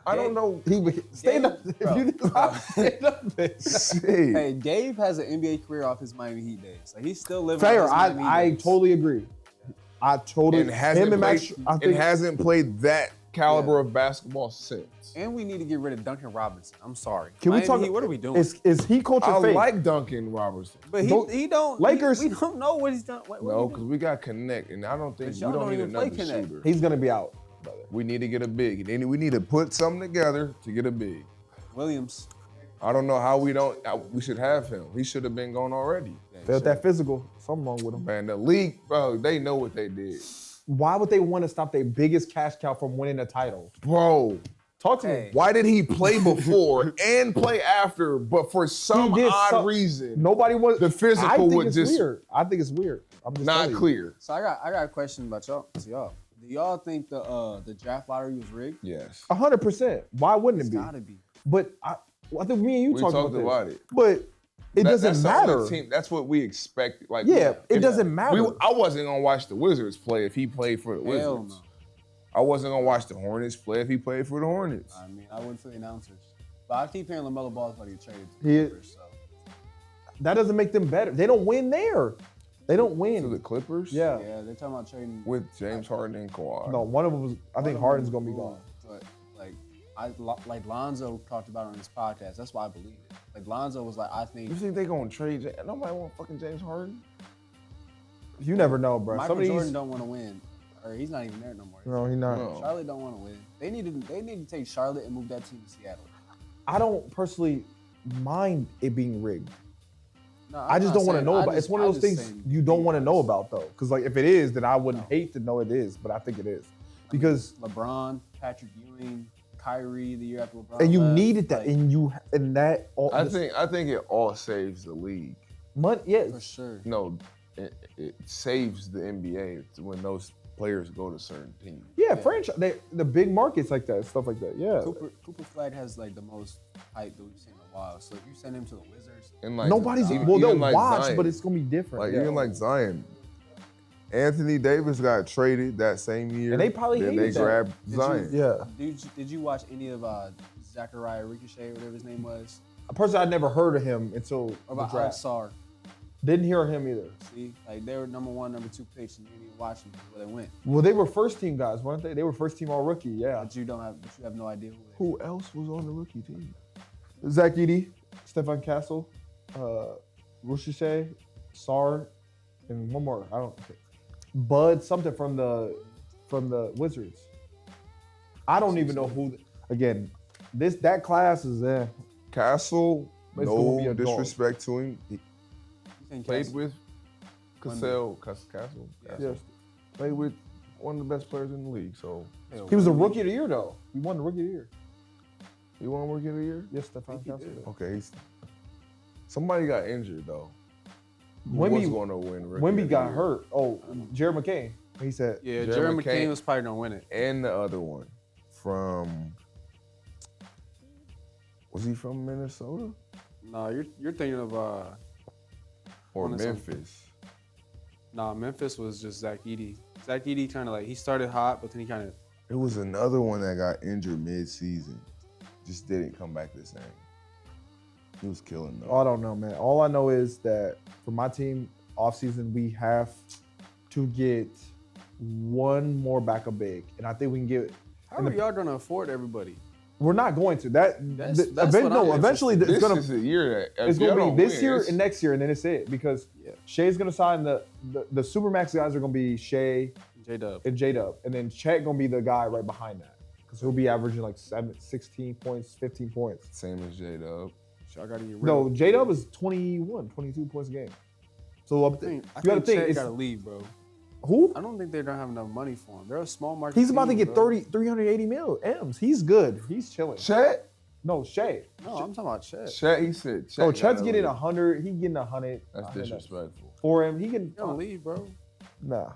I don't know. He would stand up. Gabe, If you didn't stand up, Shit. Hey, Gabe has an NBA career off his Miami Heat days. Like he's still living. fair. off his Miami Heat I days. totally agree. I totally. And hasn't him and played, Max. I think hasn't played that caliber of basketball since. And we need to get rid of Duncan Robinson. I'm sorry. Can we Miami talk? Heat, what are we doing? Is he coaching I fake? like Duncan Robertson. But he don't. Lakers- We don't know what he's done. What No, he because do? we got Connect, and I don't think But we y'all don't don't need even play another Connect. shooter. He's gonna be out. We need to get a big. And we need to put something together to get a big. Williams. I don't know how we don't. We should have him. He should have been gone already. Felt that physical. Something wrong with him. Man, the league, bro, they know what they did. Why would they want to stop their biggest cash cow from winning a title? Bro, Talk to Hey. me. why did he play before and play after, but for some He did odd some- reason, Nobody was. the physical I think would it's just weird. I think it's weird. I'm just not telling you. clear? So I got a question about y'all. To y'all. Do y'all think the draft lottery was rigged? Yes. 100%. Why wouldn't it It's be? gotta be. But I think me and you We talked talked about about this. it. But it doesn't That's the only matter. team- That's what we expected. Like, Yeah, it if- doesn't matter. I wasn't gonna watch the Wizards play if he played for the Hell Wizards. no. I wasn't gonna watch the Hornets play if he played for the Hornets. I mean, I wouldn't for the announcers. But I keep hearing LaMelo Ball's about to get traded to He- the Clippers. So. That doesn't make them better. They don't win there. They don't To win. the Clippers? Yeah. Yeah, they're talking about trading. With James Harden and Kawhi. No, one of them was. I think Harden's gonna be gone. But like Lonzo talked about on his podcast. That's why I believe it. Like Lonzo was like, I think You think they gonna trade? Nobody want fucking James Harden. You never know, bro. Michael Some of these. Jordan don't want to win, or he's not even there no more. No, he's not. No. Charlotte don't want to win. They need to take Charlotte and move that team to Seattle. I don't personally mind it being rigged. No, I just don't want to know about. It's one of those things you don't want to know about though, because like if it is, then I wouldn't hate to know it is, but I think it is because LeBron, Patrick Ewing, Kyrie the year after LeBron. and you left, needed that, like, and that all. I think it all saves the league. money, yes. for sure. No, it saves the NBA when those players go to certain teams. Yeah, franchise. The big markets like that, stuff like that. Yeah. Cooper Flag has like the most hype that we've seen in a while. So if you send him to the Wizards, And like Nobody's even- well, they'll even like watch, Zion. but it's gonna be different. Like yeah. even like Zion. Anthony Davis got traded that same year. And they probably then they hated that. grabbed Did Zion. yeah. did you watch any of Zachariah Ricochet, whatever his name was, Personally, I'd never heard of him until or the about draft. Sar? Didn't hear of him either. See, like they were number 1, number 2 picks, and you didn't even watch them where they went. Well, they were first team guys, weren't they? They were first team all rookie. Yeah. But you have no idea who. Who else was on the rookie team? Zach Edey, Stefan Castle, Ricochet, Sar, and one more. I don't. Bud something from the Wizards. I don't even know who. Again, that class is there. Castle, It's gonna be no a dog. disrespect to him. He You think played Castle- with Castle. Yes. Played with one of the best players in the league. So Hell, He was the Wemby. rookie of the year though. He won the rookie of the year. he won Rookie of the Year. Yes, Stefan think he Castle. did. Okay, somebody got injured though. Who was Wemby, going to win? Rookie of Wemby the got Year? hurt. Oh, Jared McCain. He said. Yeah, Jared Jared McCain. McCain was probably gonna win it. And the other one from. Was he from Minnesota No, you're thinking of or One of some- Memphis? Memphis was just Zach Edey. Zach Edey kind of like he started hot, but then he kind of It was another one that got injured mid-season. Just didn't come back the same. He was killing though. I don't know, man. All I know is that for my team, offseason, we have to get one more backup big, and I think we can get. how are y'all gonna afford everybody? We're not going to that. That's what I'm Eventually interested in. it's This gonna is the year that it's if y'all gonna don't be this win, year it's- and next year, and then it's it because Yeah. Shay's gonna sign the Supermax guys are gonna be Shay J-Dub. and J-Dub, and then Chet gonna be the guy right behind that because he'll be averaging like 16 points, 15 points. Same as J-Dub. Y'all gotta get rid No, of J-Dub is 22 points a game. So I you think gotta think Chet it's gotta leave, bro. who? I don't think they're gonna have enough money for him. They're a small market. He's about to team, get bro. 380 mil M's. He's good. He's chilling. Chet? No, Shai. No, I'm talking about Chet. Chet, he said. Chet So gotta Chet's getting leave. 100. He getting 100. That's 100. disrespectful. For him. He can. You don't leave, bro. Nah.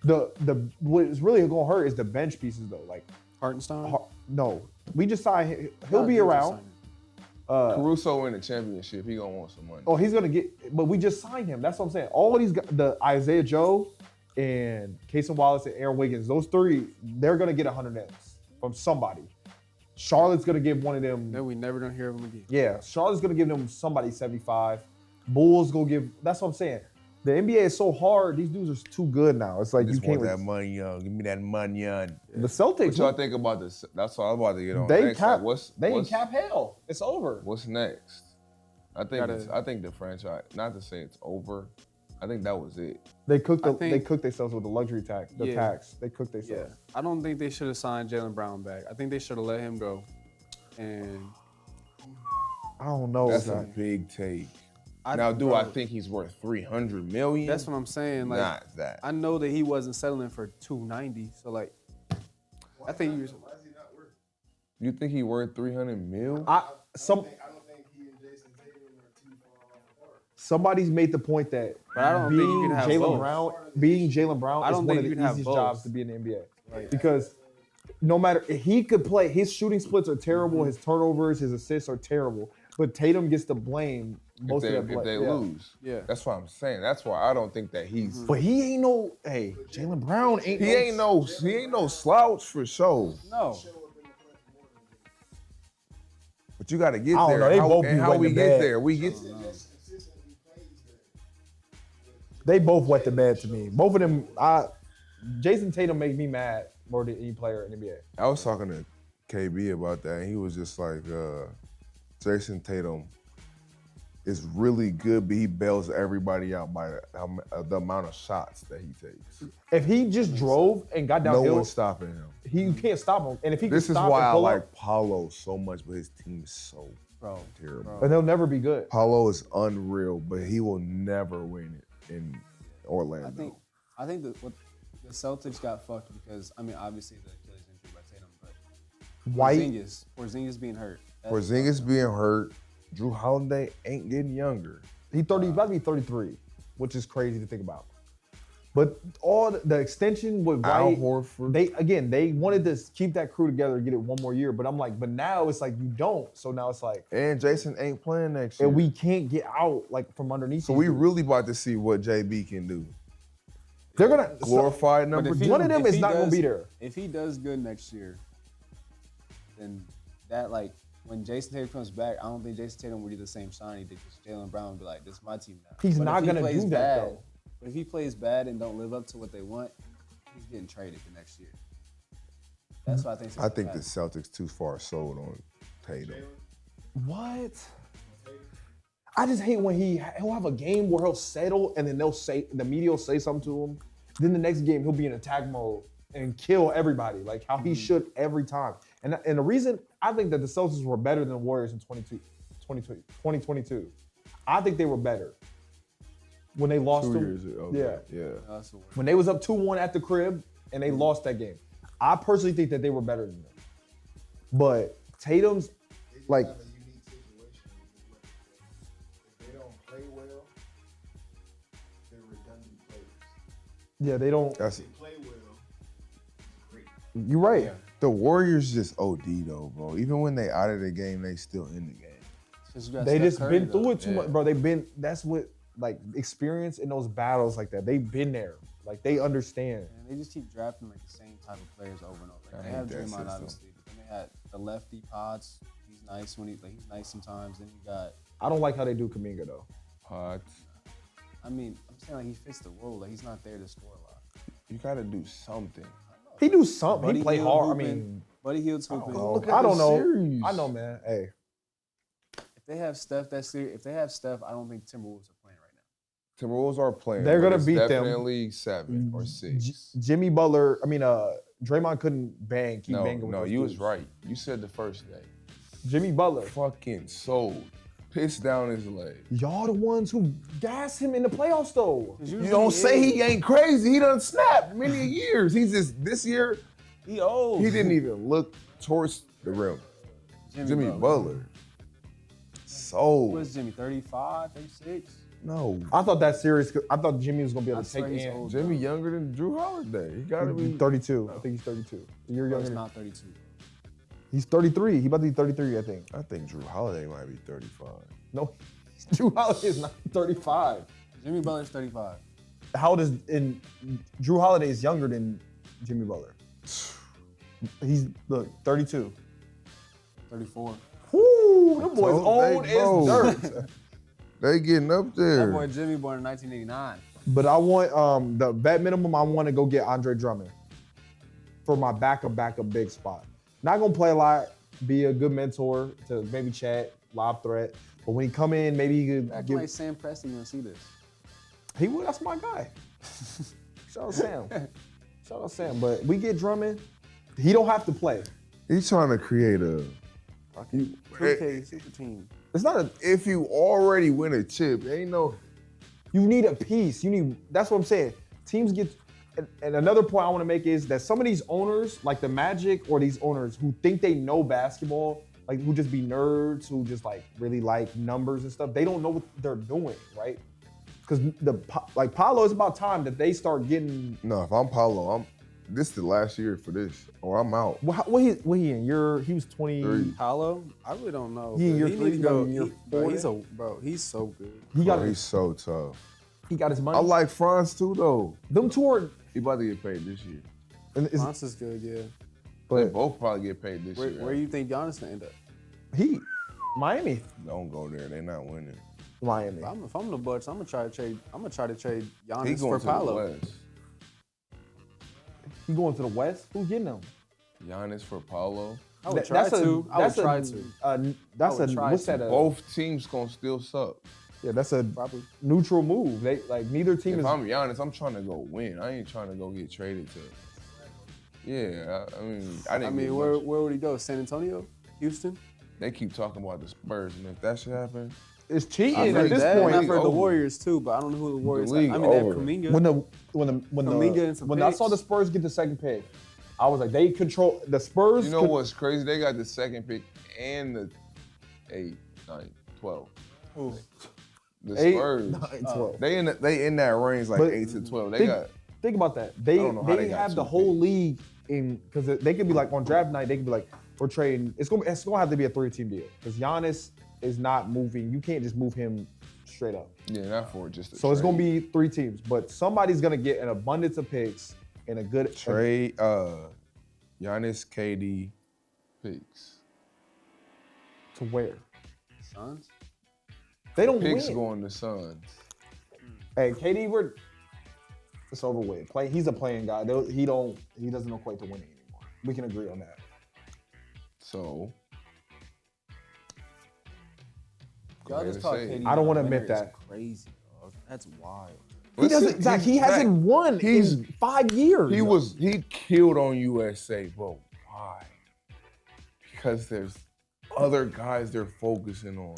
The what's really gonna hurt is the bench pieces though. Like Hartenstein. no, we just signed him. He'll be around. Caruso in the championship, he gonna want some money. Oh, he's gonna get. But we just signed him. That's what I'm saying. All of these guys, the Isaiah Joe and Casey Wallace and Aaron Wiggins, those three, they're gonna get 100 nets from somebody. Charlotte's gonna give one of them. Then we never gonna hear of him again. Yeah, Charlotte's gonna give them somebody 75. Bulls gonna give. That's what I'm saying. The NBA is so hard. These dudes are too good now. It's like you Just can't. want that money, young. Give me that money, young. The Celtics. What y'all think about this? That's what I'm about to get on. They next. cap. Like, They in cap hell. It's over. What's next? I think the franchise. Not to say it's over. I think that was it. They cooked. I think- They cooked themselves with the luxury tax. The Yeah. tax. They cooked Yeah, themselves. I don't think they should have signed Jaylen Brown back. I think they should have let him go. And I don't know. That's a man. big take. I I think he's worth $300 million? That's what I'm saying. Like, Not that. I know that he wasn't settling for 290. So like, I think you. Why is he not worth it? You think he worth $300 million? I I don't think he and Jason Tatum are too far apart. Somebody's made the point that But I don't think you being can have Jaylen both. Brown, being Jaylen Brown I is don't one think of you the can have easiest both. jobs to be in the NBA because no matter he could play, his shooting splits are terrible, his turnovers, his assists are terrible, but Tatum gets the blame most of that blame. If they Yeah. lose. Yeah. That's what I'm saying. That's why I don't think that he's. But he ain't no. Hey, Jaylen Brown ain't. He ain't no slouch for sure. No. But you got to get I don't there. know, they both And be how wetting we the get bed. there? We get. Consistently plays there. They both wet the bed to me. Both of them. Jason Tatum makes me mad more than any player in the NBA. I was talking to KB about that, and he was just like, Jason Tatum is really good, but he bails everybody out by the amount of shots that he takes. If he just drove and got No downhill, one's stopping him. you can't stop him. And if he This can is stop why and I pull like up, Paulo so much, but his team is so terrible. and they'll never be good. Paulo is unreal, but he will never win it in Orlando. I think that what the Celtics got fucked because obviously the Achilles injury by Tatum, but White. Porzingis being hurt. Porzingis being hurt, Drew Holiday ain't getting younger. He's about to be 33, which is crazy to think about. But all the extension with Al White, Horford. they wanted to keep that crew together and get it one more year. But I'm like, but now it's like you don't. So now it's like, And Jason ain't playing next year. and we can't get out like from underneath. So these we dudes. really about to see what JB can do. They're gonna Glorified number if two. he- one of them if is he not gonna does- be there. If he does good next year, then that when Jason Tatum comes back, I don't think Jason Tatum will do the same shine he did because Jaylen Brown will be like, this is my team now. He's But not if he gonna plays do that, bad- though. But if he plays bad and don't live up to what they want, he's getting traded for next year. That's what I think. I think the Celtics too far sold on Tatum. What? I just hate when he'll have a game where he'll settle and then the media will say something to him. Then the next game he'll be in attack mode and kill everybody like how he should every time. And the reason I think that the Celtics were better than the Warriors in 2022. I think they were better when they lost 2 them. years ago. Yeah. That's the worst. When they was up 2-1 at the crib and they lost that game. I personally think that they were better than them. But Tatum's They just like have a unique situation. If they don't play well, they're redundant players. yeah, they don't. That's If they play well, it's great. You're right. the Warriors just OD though, bro. Even when they out of the game, they still in the game. They just been through it too Yeah. much, bro. That's what like experience in those battles like that. They've been there. Like they understand. And they just keep drafting like the same type of players over and over. Like, I they hate have that Draymond system. obviously, but then they had the lefty Pods. He's nice when he's nice sometimes. Then you got, I don't like how they do Kuminga though. Pots. I'm saying like he fits the role. Like he's not there to score a lot. You gotta do something. He do something. Buddy He play Hield hard. I hooping. mean, Buddy Hield's hooping. Look at I the don't know. series. I know, man. Hey, If they have Steph, if they have Steph, I don't think Timberwolves are playing right now. Timberwolves are playing. They're but gonna it's beat them. Definitely 7 or 6. Jimmy Butler. I mean, Draymond couldn't keep banging. With No, those you was dudes. right. You said the first day. Jimmy Butler. Fucking sold. Pissed down his leg. Y'all the ones who gassed him in the playoffs though. You don't say he ain't crazy. He done snapped many years. He's just this year. He old. He didn't even look towards the rim. Jimmy Butler. So. What's Jimmy, 35, 36? No. I thought that series. I thought Jimmy was gonna be able to I swear take he's in. old. Jimmy younger than Drew Holiday. He gotta be 32. I think he's 32. You're Bro, he's younger. not 32. He's 33. He about to be 33, I think. I think Drew Holiday might be 35. No, Drew Holiday is not 35. Jimmy Butler's 35. How old is Drew Holiday is younger than Jimmy Butler. He's 32. 34. Whoo, them boys old bro. as dirt. They getting up That there. boy Jimmy born in 1989. But I want the vet minimum. I want to go get Andre Drummond for my backup big spot. Not gonna play a lot. Be a good mentor to maybe Chat, lob threat. But when he come in, maybe he could Acting give. like Sam Preston gonna see this. He would. That's my guy. Shout out Sam. Shout out Sam. But we get Drummond. He don't have to play. He's trying to create a. 2K super team. It's not a. If you already win a chip, ain't no. You need a piece. You need. That's what I'm saying. Teams get. And another point I want to make is that some of these owners, like the Magic or these owners who think they know basketball, like who just be nerds, who just like really like numbers and stuff, they don't know what they're doing, right? Because like Paolo, it's about time that they start getting. No, if I'm Paulo, this is the last year for this, or I'm out. What he in? He was 20. Three. Paulo? I really don't know. He in year He three, need to go. he in year He's four. he's so good. He got He's so tough. he got his money. I like Franz too, though. them two are. He about to get paid this year. And it's, Giannis is good, yeah. They but both probably get paid this Where year. you think Giannis will end up? he, Miami, Don't go there. They not winning. Miami. If I'm the Bucks, I'm gonna try to trade. He Giannis going for to the Paolo. West. He going to the West. Who's getting him? Giannis for Paulo. I would try to. That's a try what's to. that? Both teams gonna still suck. Yeah, that's a Probably. neutral move. They like neither team If is. I'm Giannis, I'm trying to go win. I ain't trying to go get traded to. Yeah, I didn't. get Where much. would he go? San Antonio? Houston? They keep talking about the Spurs, and if that should happen, It's I've cheating heard at this that, and point. I've heard the over. Warriors too, but I don't know who the Warriors league have. I mean, they have over. Kuminga. When and some I saw the picks. Spurs get the second pick, I was like, they control the Spurs. you know what's crazy? They got the second pick and the 8, 9, 12. Who? The 8, Spurs. 9, 12. They in that range like But 8 to 12. They think, got think about that. They don't know how they got have the 2 whole picks. league in because they could be like on draft night. They could be like, we're trading. It's gonna have to be a 3-team deal because Giannis is not moving. You can't just move him straight up. yeah, not for just a So it's trade. gonna be 3 teams, but somebody's gonna get an abundance of picks and a good trade. Giannis, KD, picks. to where Suns? they don't Picks win. going to Suns. Hey, KD, it's over with. He's a playing guy. He doesn't equate to winning anymore. We can agree on that. So Y'all just to talk say. KD. I don't wanna winner admit is that. Crazy, dog. That's wild. He doesn't. Zach, he hasn't won in 5 years. He killed on USA, but why? Because there's other guys they're focusing on.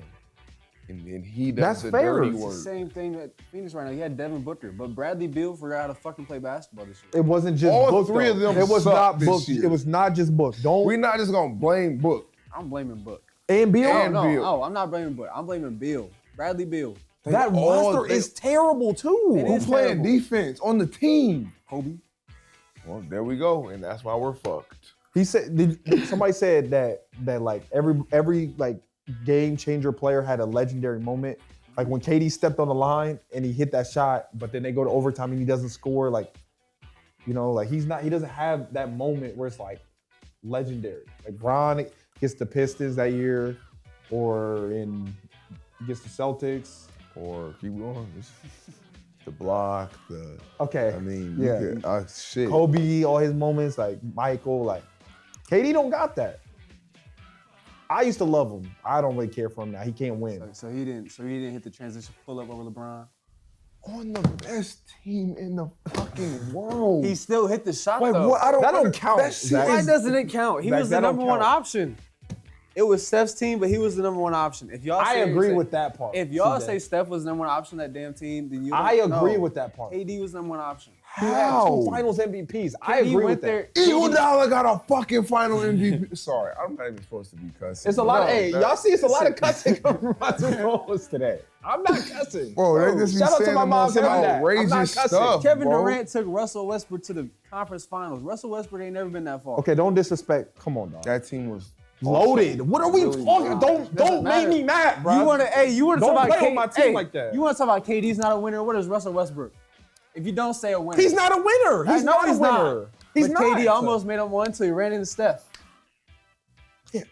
And then he does That's the fair. dirty It's It's the work. same thing at Phoenix right now. He had Devin Booker, but Bradley Beal forgot how to fucking play basketball this year. It wasn't just All Book, three though. of them It was sucked not this Book. year. It was not just Book. Don't We're not just gonna blame Book. I'm blaming Book. and Beal. And Beal. No, I'm not blaming Book. I'm blaming Beal. Bradley Beal. That roster is terrible too. It Who is playing terrible. defense on the team? Kobe. Well, there we go, and that's why we're fucked. He said somebody said that like every like game changer player had a legendary moment. Like when KD stepped on the line and he hit that shot, but then they go to overtime and he doesn't score. Like, you know, like he doesn't have that moment where it's like legendary. Like Bron gets the Pistons that year, or gets the Celtics. Or keep going. The block, Okay. I mean, yeah. you could, shit. Kobe, all his moments, like Michael, like KD don't got that. I used to love him. I don't really care for him now. He can't win. So he didn't hit the transition pull up over LeBron. On the best team in the fucking world. He still hit the shot Like though. what? That don't count, That shit Zach. Why is- doesn't it count? He Zach, was the that don't number one count. option. it was Steph's team, but he was the number one option. If y'all I say, agree with that part. If y'all CJ. say Steph was the number one option on that damn team, then you. I agree with that part. KD was the number one option. He had 2 Finals MVPs. I KD agree went with that. there. Iguodala got a fucking final MVP. Sorry, I'm not even supposed to be cussing. It's a lot of, No, hey, that- y'all see it's a lot of cussing coming from my two co-hosts today. I'm not cussing. Bro, they just be shout out to saying my the mom most telling me that. I'm not outrageous cussing. stuff. Kevin bro. Durant took Russell Westbrook to the conference finals. Russell Westbrook ain't never been that far. Okay, don't disrespect. Come on, dog. That team was Loaded. What are we Really talking? loaded. Don't make me mad, bro. You want to Don't talk about play on my team like that. You want to talk about KD's not a winner? What is Russell Westbrook? If you don't say a winner, He's not a winner. He's not a winner. Not. He's but not. KD almost made him one until he ran into Steph. Yeah.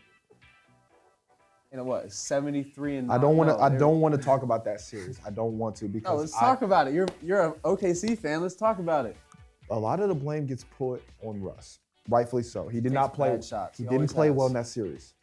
And what? 73 and. I don't want to talk about that series. I don't want to because No, let's talk about it. You're an OKC fan. Let's talk about it. a lot of the blame gets put on Russ. Rightfully so. He did not play. bad shots. He He didn't always play has. well in that series.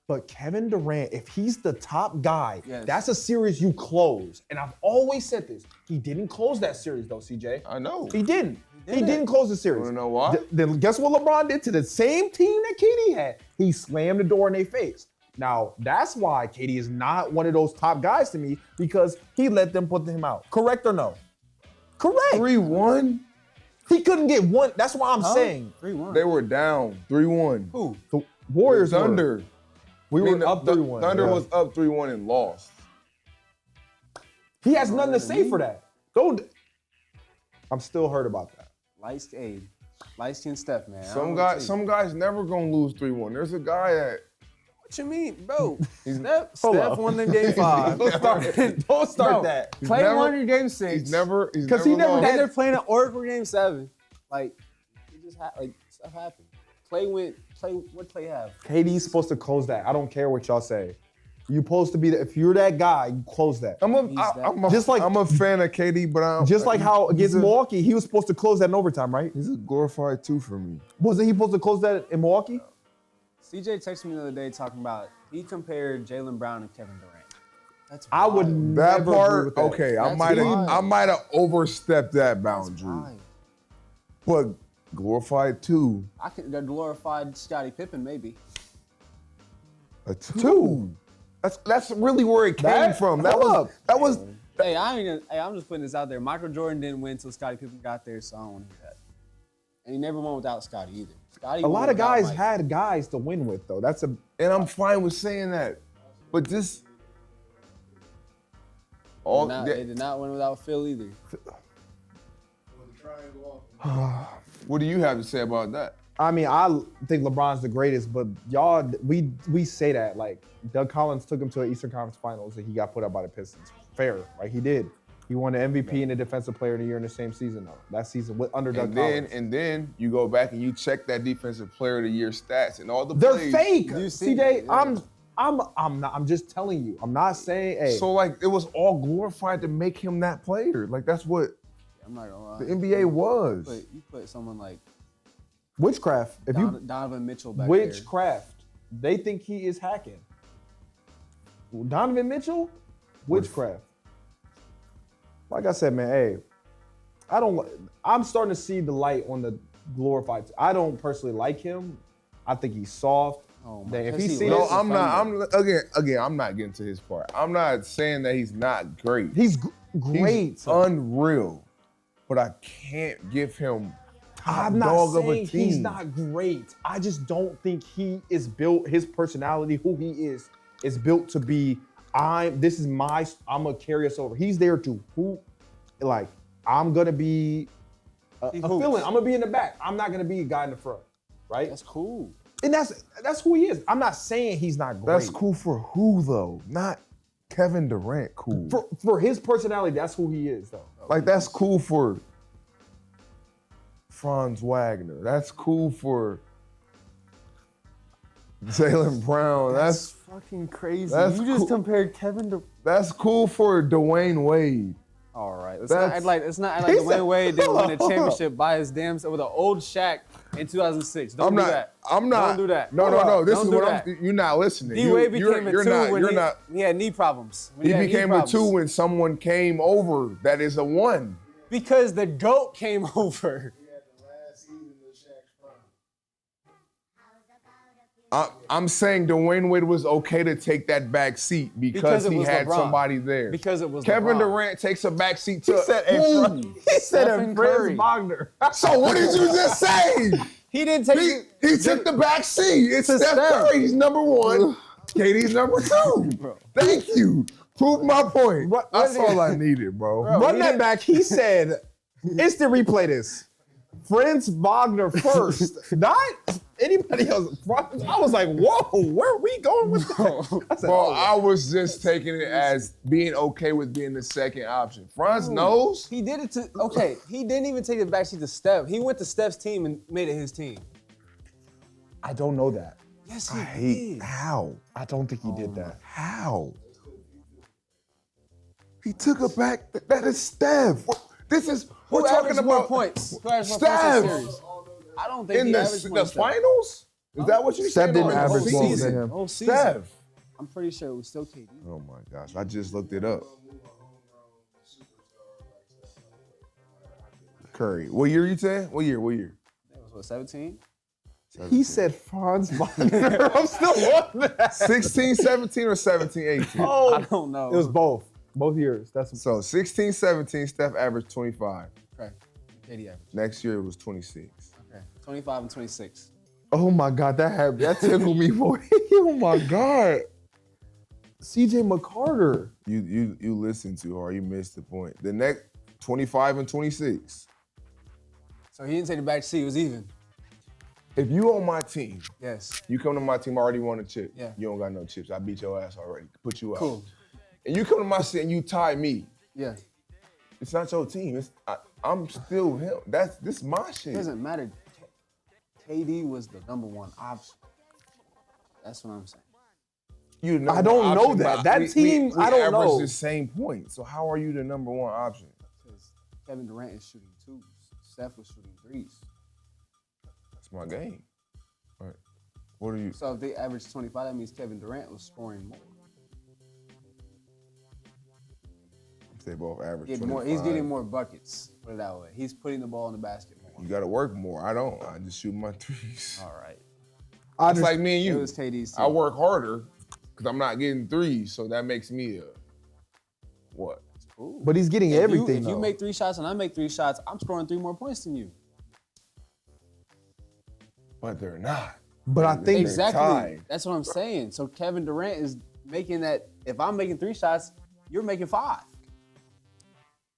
But Kevin Durant, if he's the top guy, Yes. that's a series you close. And I've always said this. He didn't close that series though, CJ. I know. He didn't. He didn't. didn't close the series. Wanna know why? Then guess what LeBron did to the same team that KD had? He slammed the door in their face. Now, that's why KD is not one of those top guys to me because he let them put him out. Correct or no? Correct. 3-1. He couldn't get one. That's why I'm saying. 3-1. They were down 3-1. Who? The Warriors Thunder. were. We were up 3-1. Thunder yeah. was up 3-1 and lost. He has nothing to say for that. I'm still hurt about that. Light skin Steph, man. I don't Some know what to guys, tell you. some guys never gonna lose 3-1. There's a guy that What you mean, bro? Hold Steph up. won them game 5. Don't start Bro, that. Clay never- won your game 6. he's never Because he never lost. Then they're playing at Oracle game 7. Like, it just like stuff happened. Clay, what Clay have? KD's supposed to close that. I don't care what y'all say. You're supposed to be if you're that guy, you close that. I'm a fan of KD, but I'm Just like how against he's a- Milwaukee, he was supposed to close that in overtime, right? He's a glorified 2 for me. Wasn't he supposed to close that in Milwaukee? CJ texted me the other day talking about he compared Jaylen Brown and Kevin Durant. That's I would wild. That never agree part, with that. okay, That's I wild. might have overstepped that boundary. Wild. But glorified 2, I could the glorified Scottie Pippen maybe. a 2. That's really where it came from. That was Hey, I'm just putting this out there. Michael Jordan didn't win until Scottie Pippen got there, so I don't want to hear that. And he never won without Scottie either. Scottie A won lot of without guys Mike. had guys to win with, though. That's a and I'm fine with saying that. But this all They did not win without Phil either. what do you have to say about that? I mean, I think LeBron's the greatest, but y'all, we say that. Like, Doug Collins took him to an Eastern Conference Finals and he got put up by the Pistons. Fair, like he did. He won the MVP and the Defensive Player of the Year in the same season, though. That season under Doug Collins. And then you go back and you check that Defensive Player of the Year stats and all the They're plays. fake, You see CJ. that, yeah. I'm just telling you. I'm not saying, hey. So like it was all glorified to make him that player. Like that's what I'm not gonna lie. the NBA was. But you put someone like Witchcraft. If you Donovan Mitchell back witchcraft, they think he is hacking. Donovan Mitchell, witchcraft. Like I said, man, hey, I'm starting to see the light on the glorified. I don't personally like him. I think he's soft. Oh, my That if God. he He sees, No, lives I'm in not. I'm not getting to his part. I'm not saying that he's not great. he's great. He's unreal, but I can't give him I'm not dog of a saying he's team. not great. I just don't think he is built. His personality, who he is built to be. I'm gonna carry us over. He's there to hoop. Like I'm gonna be a He fill-in. hoops. I'm gonna be in the back. I'm not gonna be a guy in the front, right? That's cool. And that's who he is. I'm not saying he's not great. That's cool for who though? Not Kevin Durant. Cool. For his personality. That's who he is, though. Like that's cool for Franz Wagner. That's cool for Jaylen Brown. That's fucking crazy. that's You just cool. compared Kevin to. that's cool for Dwayne Wade. All right, let's That's- not act like He Dwayne said- Wade didn't win a hold on. championship by his damn self with an old Shaq in 2006. Don't I'm do not. that. I'm not. Don't do that. No, Hold no, up. no. This Don't is do what that. You're not listening. D Wade You're became a you're 2 not. when You're not. he had knee problems. When He had knee became a problems. 2 when someone came over that is a 1. Because the GOAT came over. He had the last season of Shaq's prime. I'm saying Dwayne Wade was okay to take that back seat because it he was had LeBron. somebody there. Because it was Kevin LeBron. Durant takes a back seat to. He said Stephen Curry. Franz Wagner. So what did you just say? He didn't take He took the back seat. It's To Steph Steph. Curry. He's number one. KD's number two. Bro. Thank you. Prove my point. That's what- all I needed, bro. Run that back. He said, instant replay this. Franz Wagner first, not anybody else. I was like, whoa, where are we going with that? I said, Bro, I was just taking it as being okay with being the second option. Franz knows. He did it to, okay, he didn't even take the backseat to Steph. He went to Steph's team and made it his team. I don't know that. Yes, he did. How? I don't think he did that. How? He took it back. That is Steph. This is, we're Who talking averaged more about points? Who averaged more Steph. points in the series? I don't think In he the averaged more than Steph. finals? Is that what you Steph said? didn't Or the average whole more than season? him. Whole season. Steph. I'm pretty sure it was still KD. Oh my gosh, I just looked it up. Curry. What year you said? What year? That was what, 17? He said Franz Wagner. I'm still on that. 16, 17, or 17, 18? Oh, I don't know. it was both years. That's So 16, 17, Steph averaged 25. Okay. KD average. Next year it was 26. Okay. 25 and 26. oh my God, that tickled me, boy. Oh my God, CJ McCarter. You listened too hard. You missed the point. The next 25 and 26. So he didn't take the back seat. It was even. If you on my team, Yes. you come to my team, I already won a chip. Yeah. You don't got no chips. I beat your ass already. Put you out. Cool. And you come to my team and you tie me. Yeah. It's not your team. I'm still him. This is my shit. It doesn't matter. KD was the number one option. That's what I'm saying. You the I number don't one know option, that. but That team, I don't average know. the same point. So how are you the number one option? Because Kevin Durant is shooting twos. Steph was shooting threes. That's my game. All right. What are you? So if they averaged 25, that means Kevin Durant was scoring more. They both average He's 25. getting more buckets. Put it that way. He's putting the ball in the basket more. You got to work more. I don't. I just shoot my threes. All right. It's like me and It you. was KD's team. I work harder because I'm not getting threes, so that makes me a what? Ooh. But he's getting everything. If you though. make 3 shots and I make 3 shots, I'm scoring 3 more points than you. But they're not. But I think Exactly. tied. That's what I'm saying. So Kevin Durant is making that. If I'm making 3 shots, you're making 5.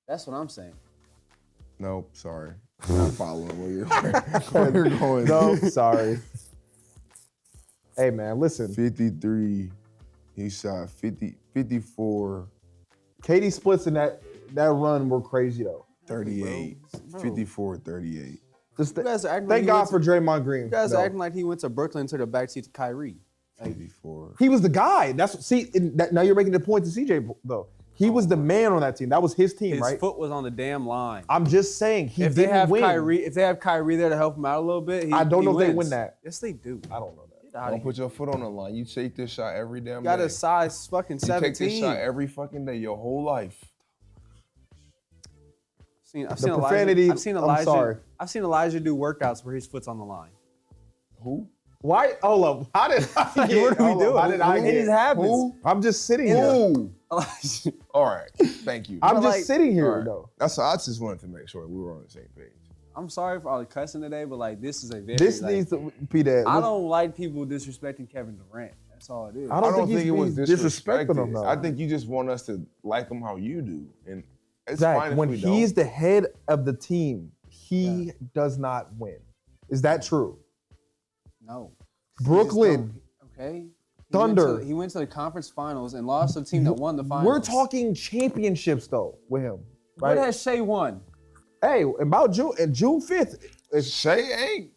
That's what I'm saying. Nope. Sorry. I'm not following where you're going. no, sorry. Hey man, listen. 53. He shot 50, 54, KD splits in that run were crazy though. 38, Bro. 54, 38. Just You guys are acting thank like he God went for Draymond Green. You guys though. are acting like he went to Brooklyn to the backseat to Kyrie. 54. He was the guy. Now you're making the point to CJ though. He was the man on that team. That was his team, His right? foot was on the damn line. I'm just saying he If they didn't have win. Kyrie there to help him out a little bit, I don't he know if they wins. win that. Yes, they do. I don't know that. Get out Don't of put here. your foot on the line. You take this shot every damn You got day. a size fucking You take 17. this shot every fucking day, your whole life. I've The profanity, I'm sorry. I've seen Elijah do workouts where his foot's on the line. Who? Why? Hold up. How did I What get? are we hold up, doing? How did I It get? just happens. Who? I'm just sitting here. Ooh. Elijah. All right. Thank you. I'm But just like- sitting here All right. though. That's I just wanted to make sure we were on the same page. I'm sorry for all the cussing today, but like this is a very This like, needs to be that. I don't like people disrespecting Kevin Durant. That's all it is. I don't think it was he's disrespecting him though. I think you just want us to like him how you do, and it's Zach, fine if when we he's don't. the head of the team, he does not win. Is that true? No. Brooklyn, Okay. Thunder. He went to the conference finals and lost to the team that won the finals. we're talking championships though with him, right? What has Shai won? Hey, about June 5th, Shai ain't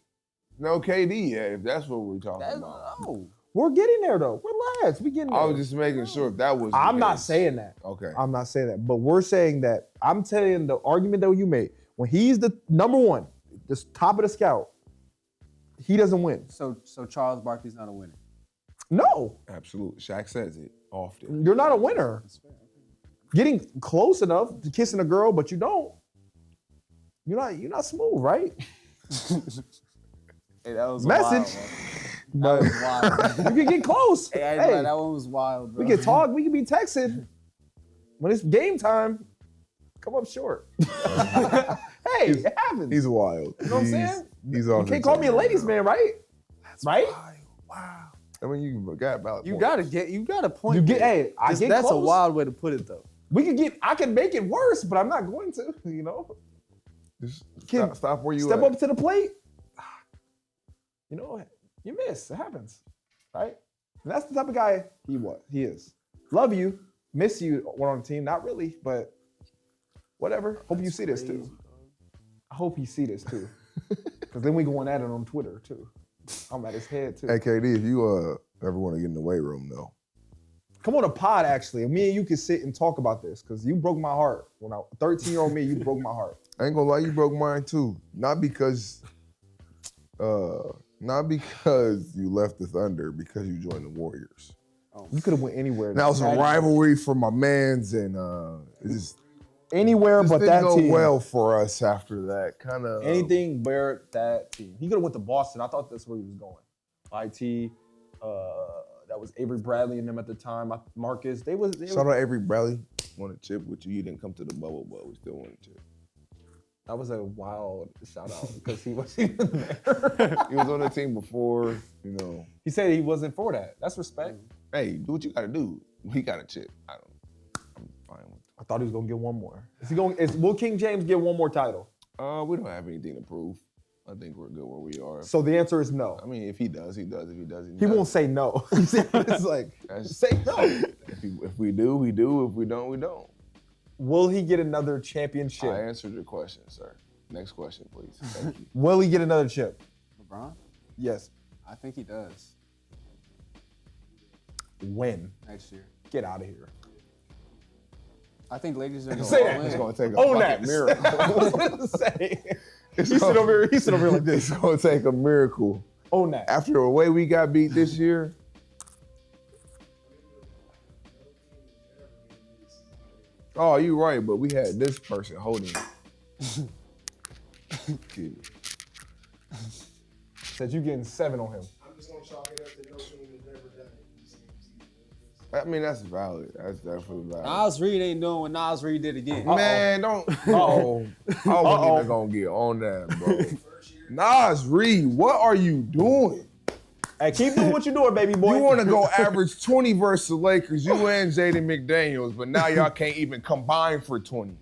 no KD yet. If that's what we're talking about, No. we're getting there though. Relax, we getting there. I was just making sure if that was. I'm the not case. saying that. Okay. I'm not saying that, but we're saying that. I'm telling the argument that you made when he's the number one, the top of the scout, he doesn't win. So Charles Barkley's not a winner. No, Absolutely. Shaq says it often. you're not a winner. Getting close enough to kissing a girl, but you don't. You're not smooth, right? Hey, that was Message. But was wild. we can get close. Hey, Hey, that one was wild, bro. we can talk. We can be texting. When it's game time, come up short. Hey, it happens. He's wild. You know what I'm saying? He's You on. can't call me a ladies' man, right? Right? Wow. I mean, you got about. You gotta point. You get. there. Hey, I get That's close. a wild way to put it, though. We can get. I can make it worse, but I'm not going to. You know. Just Kid, stop where you Step at. up to the plate. You know, you miss. It happens, right? And that's the type of guy he is. Love you, miss you. We're on the team, not really, but whatever. Hope you see this too. I hope you see this too, because then we going at it on Twitter too. I'm at his head too. Hey KD, if you ever want to get in the weight room though, Come on a pod actually, and me and you can sit and talk about this because you broke my heart when I 13-year-old me. You broke my heart. I ain't gonna lie, you broke mine too. Not because you left the Thunder, because you joined the Warriors. You could have went anywhere. That was a rivalry for my mans, and it just anywhere but didn't that go team. well for us after that. Kind of Anything but that team. He could have went to Boston. I thought that's where he was going. IT, that was Avery Bradley and them at the time. Marcus, they was Shout out Avery Bradley. Won a chip with you. You didn't come to the bubble, but we still won a chip. That was a wild shout out because he wasn't even there. He was on the team before, you know. He said he wasn't for that. That's respect. Hey, do what you gotta do. He got a chip. I'm fine with I thought he was gonna get one more. Will King James get one more title? it. We don't have anything to prove. I think we're good where we are. So the answer is no. I mean, if he does, he does. If he doesn't, He won't say no. It's like, say no. If we do, we do. If we don't, we don't. Will he get another championship? I answered your question, sir. Next question, please. Thank you. Will he get another chip? LeBron? Yes. I think he does When? next year. Get out of here. I think Lakers are going to Say that. It's gonna take a Own fucking that. miracle. I was gonna say. He sit over here like this. It's gonna take a miracle. Own that. After the way we got beat this year, oh, you right, but we had this person holding. Said you getting 7 on him. I'm just gonna chalk it up to no team has never done it. I mean, that's valid. That's definitely valid. Nas Reed ain't doing what Nas Reed did again. Man, don't. I wasn't even gonna get on that, bro. Nas Reed, what are you doing? Hey, keep doing what you're doing, baby boy. You want to go average 20 versus the Lakers, you and Jaden McDaniels, but now y'all can't even combine for 20.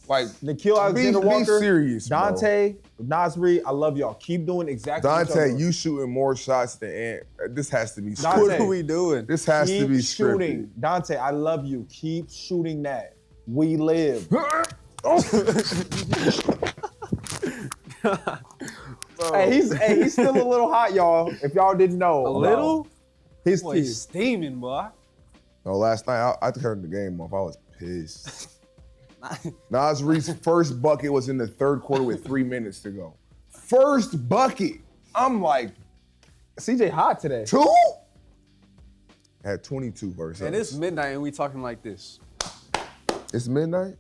Like, Nikhil Alexander be Walker, serious, bro. Dante, Nas Reed, I love y'all. Keep doing exactly what y'all Dante, doing. you shooting more shots than Ant. This has to be scripted. Dante, What are we doing? This has to Keep be shooting. scripted. Dante, I love you. Keep shooting that. We live. Hey, he's still a little hot, y'all. If y'all didn't know. A little? His Boy, team. steaming, boy. No, last night, I turned the game off. I was pissed. Nas Reed's first bucket was in the third quarter with 3 minutes to go. First bucket. I'm like, CJ hot today. 2? Had 22 versus And it's midnight and we talking like this. It's midnight?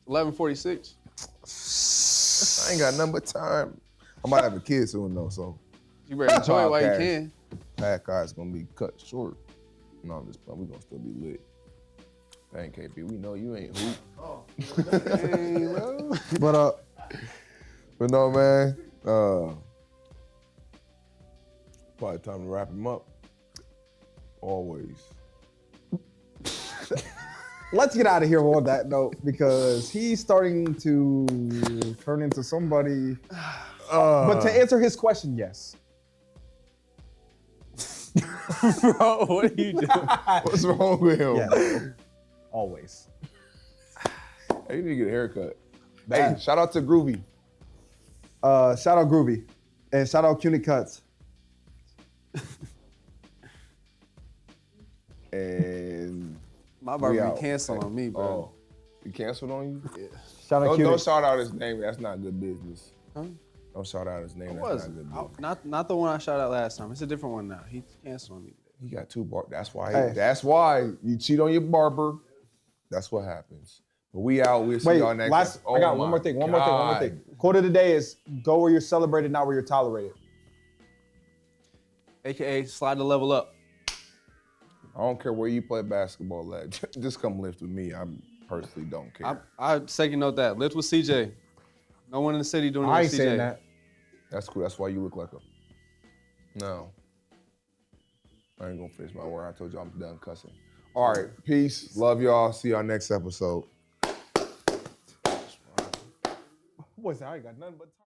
11:46. I ain't got nothing but time. I might have a kid soon though, so You better enjoy it while you Podcast. can. Podcast gonna be cut short. No, I'm just playing. We gonna still be lit. Dang, KP, we know you ain't hoop. Hey, bro. But no, man. Probably time to wrap him up. Always. Let's get out of here on that note because he's starting to turn into somebody. But to answer his question, yes. Bro, what are you doing? What's wrong with him? Yes. Always. Hey, you need to get a haircut. Hey, shout out to Groovy. Shout out Groovy. And shout out Cuny Cuts. And My we barber out. be canceled on me, bro. Oh, he canceled on you? Yeah. Shout out Don't Cuny. shout out his name. That's not good business. Huh? Don't shout out his name. It That's was not good business. not the one I shot out last time. It's a different one now. He canceled on me. He got 2 bar. That's why. Hey. That's why you cheat on your barber. That's what happens. But we out. We'll see Wait, y'all next. last. Oh I got my one more thing. One God. more thing. Quote of the day is: "Go where you're celebrated, not where you're tolerated." AKA slide the level up. I don't care where you play basketball at. Just come lift with me. I personally don't care. I second note that. Lift with CJ. No one in the city doing it I with ain't CJ. saying that. That's cool. That's why you look like a. No. I ain't gonna finish my word. I told you I'm done cussing. All right. Peace. Love y'all. See y'all next episode. Boy, I ain't got nothing but time.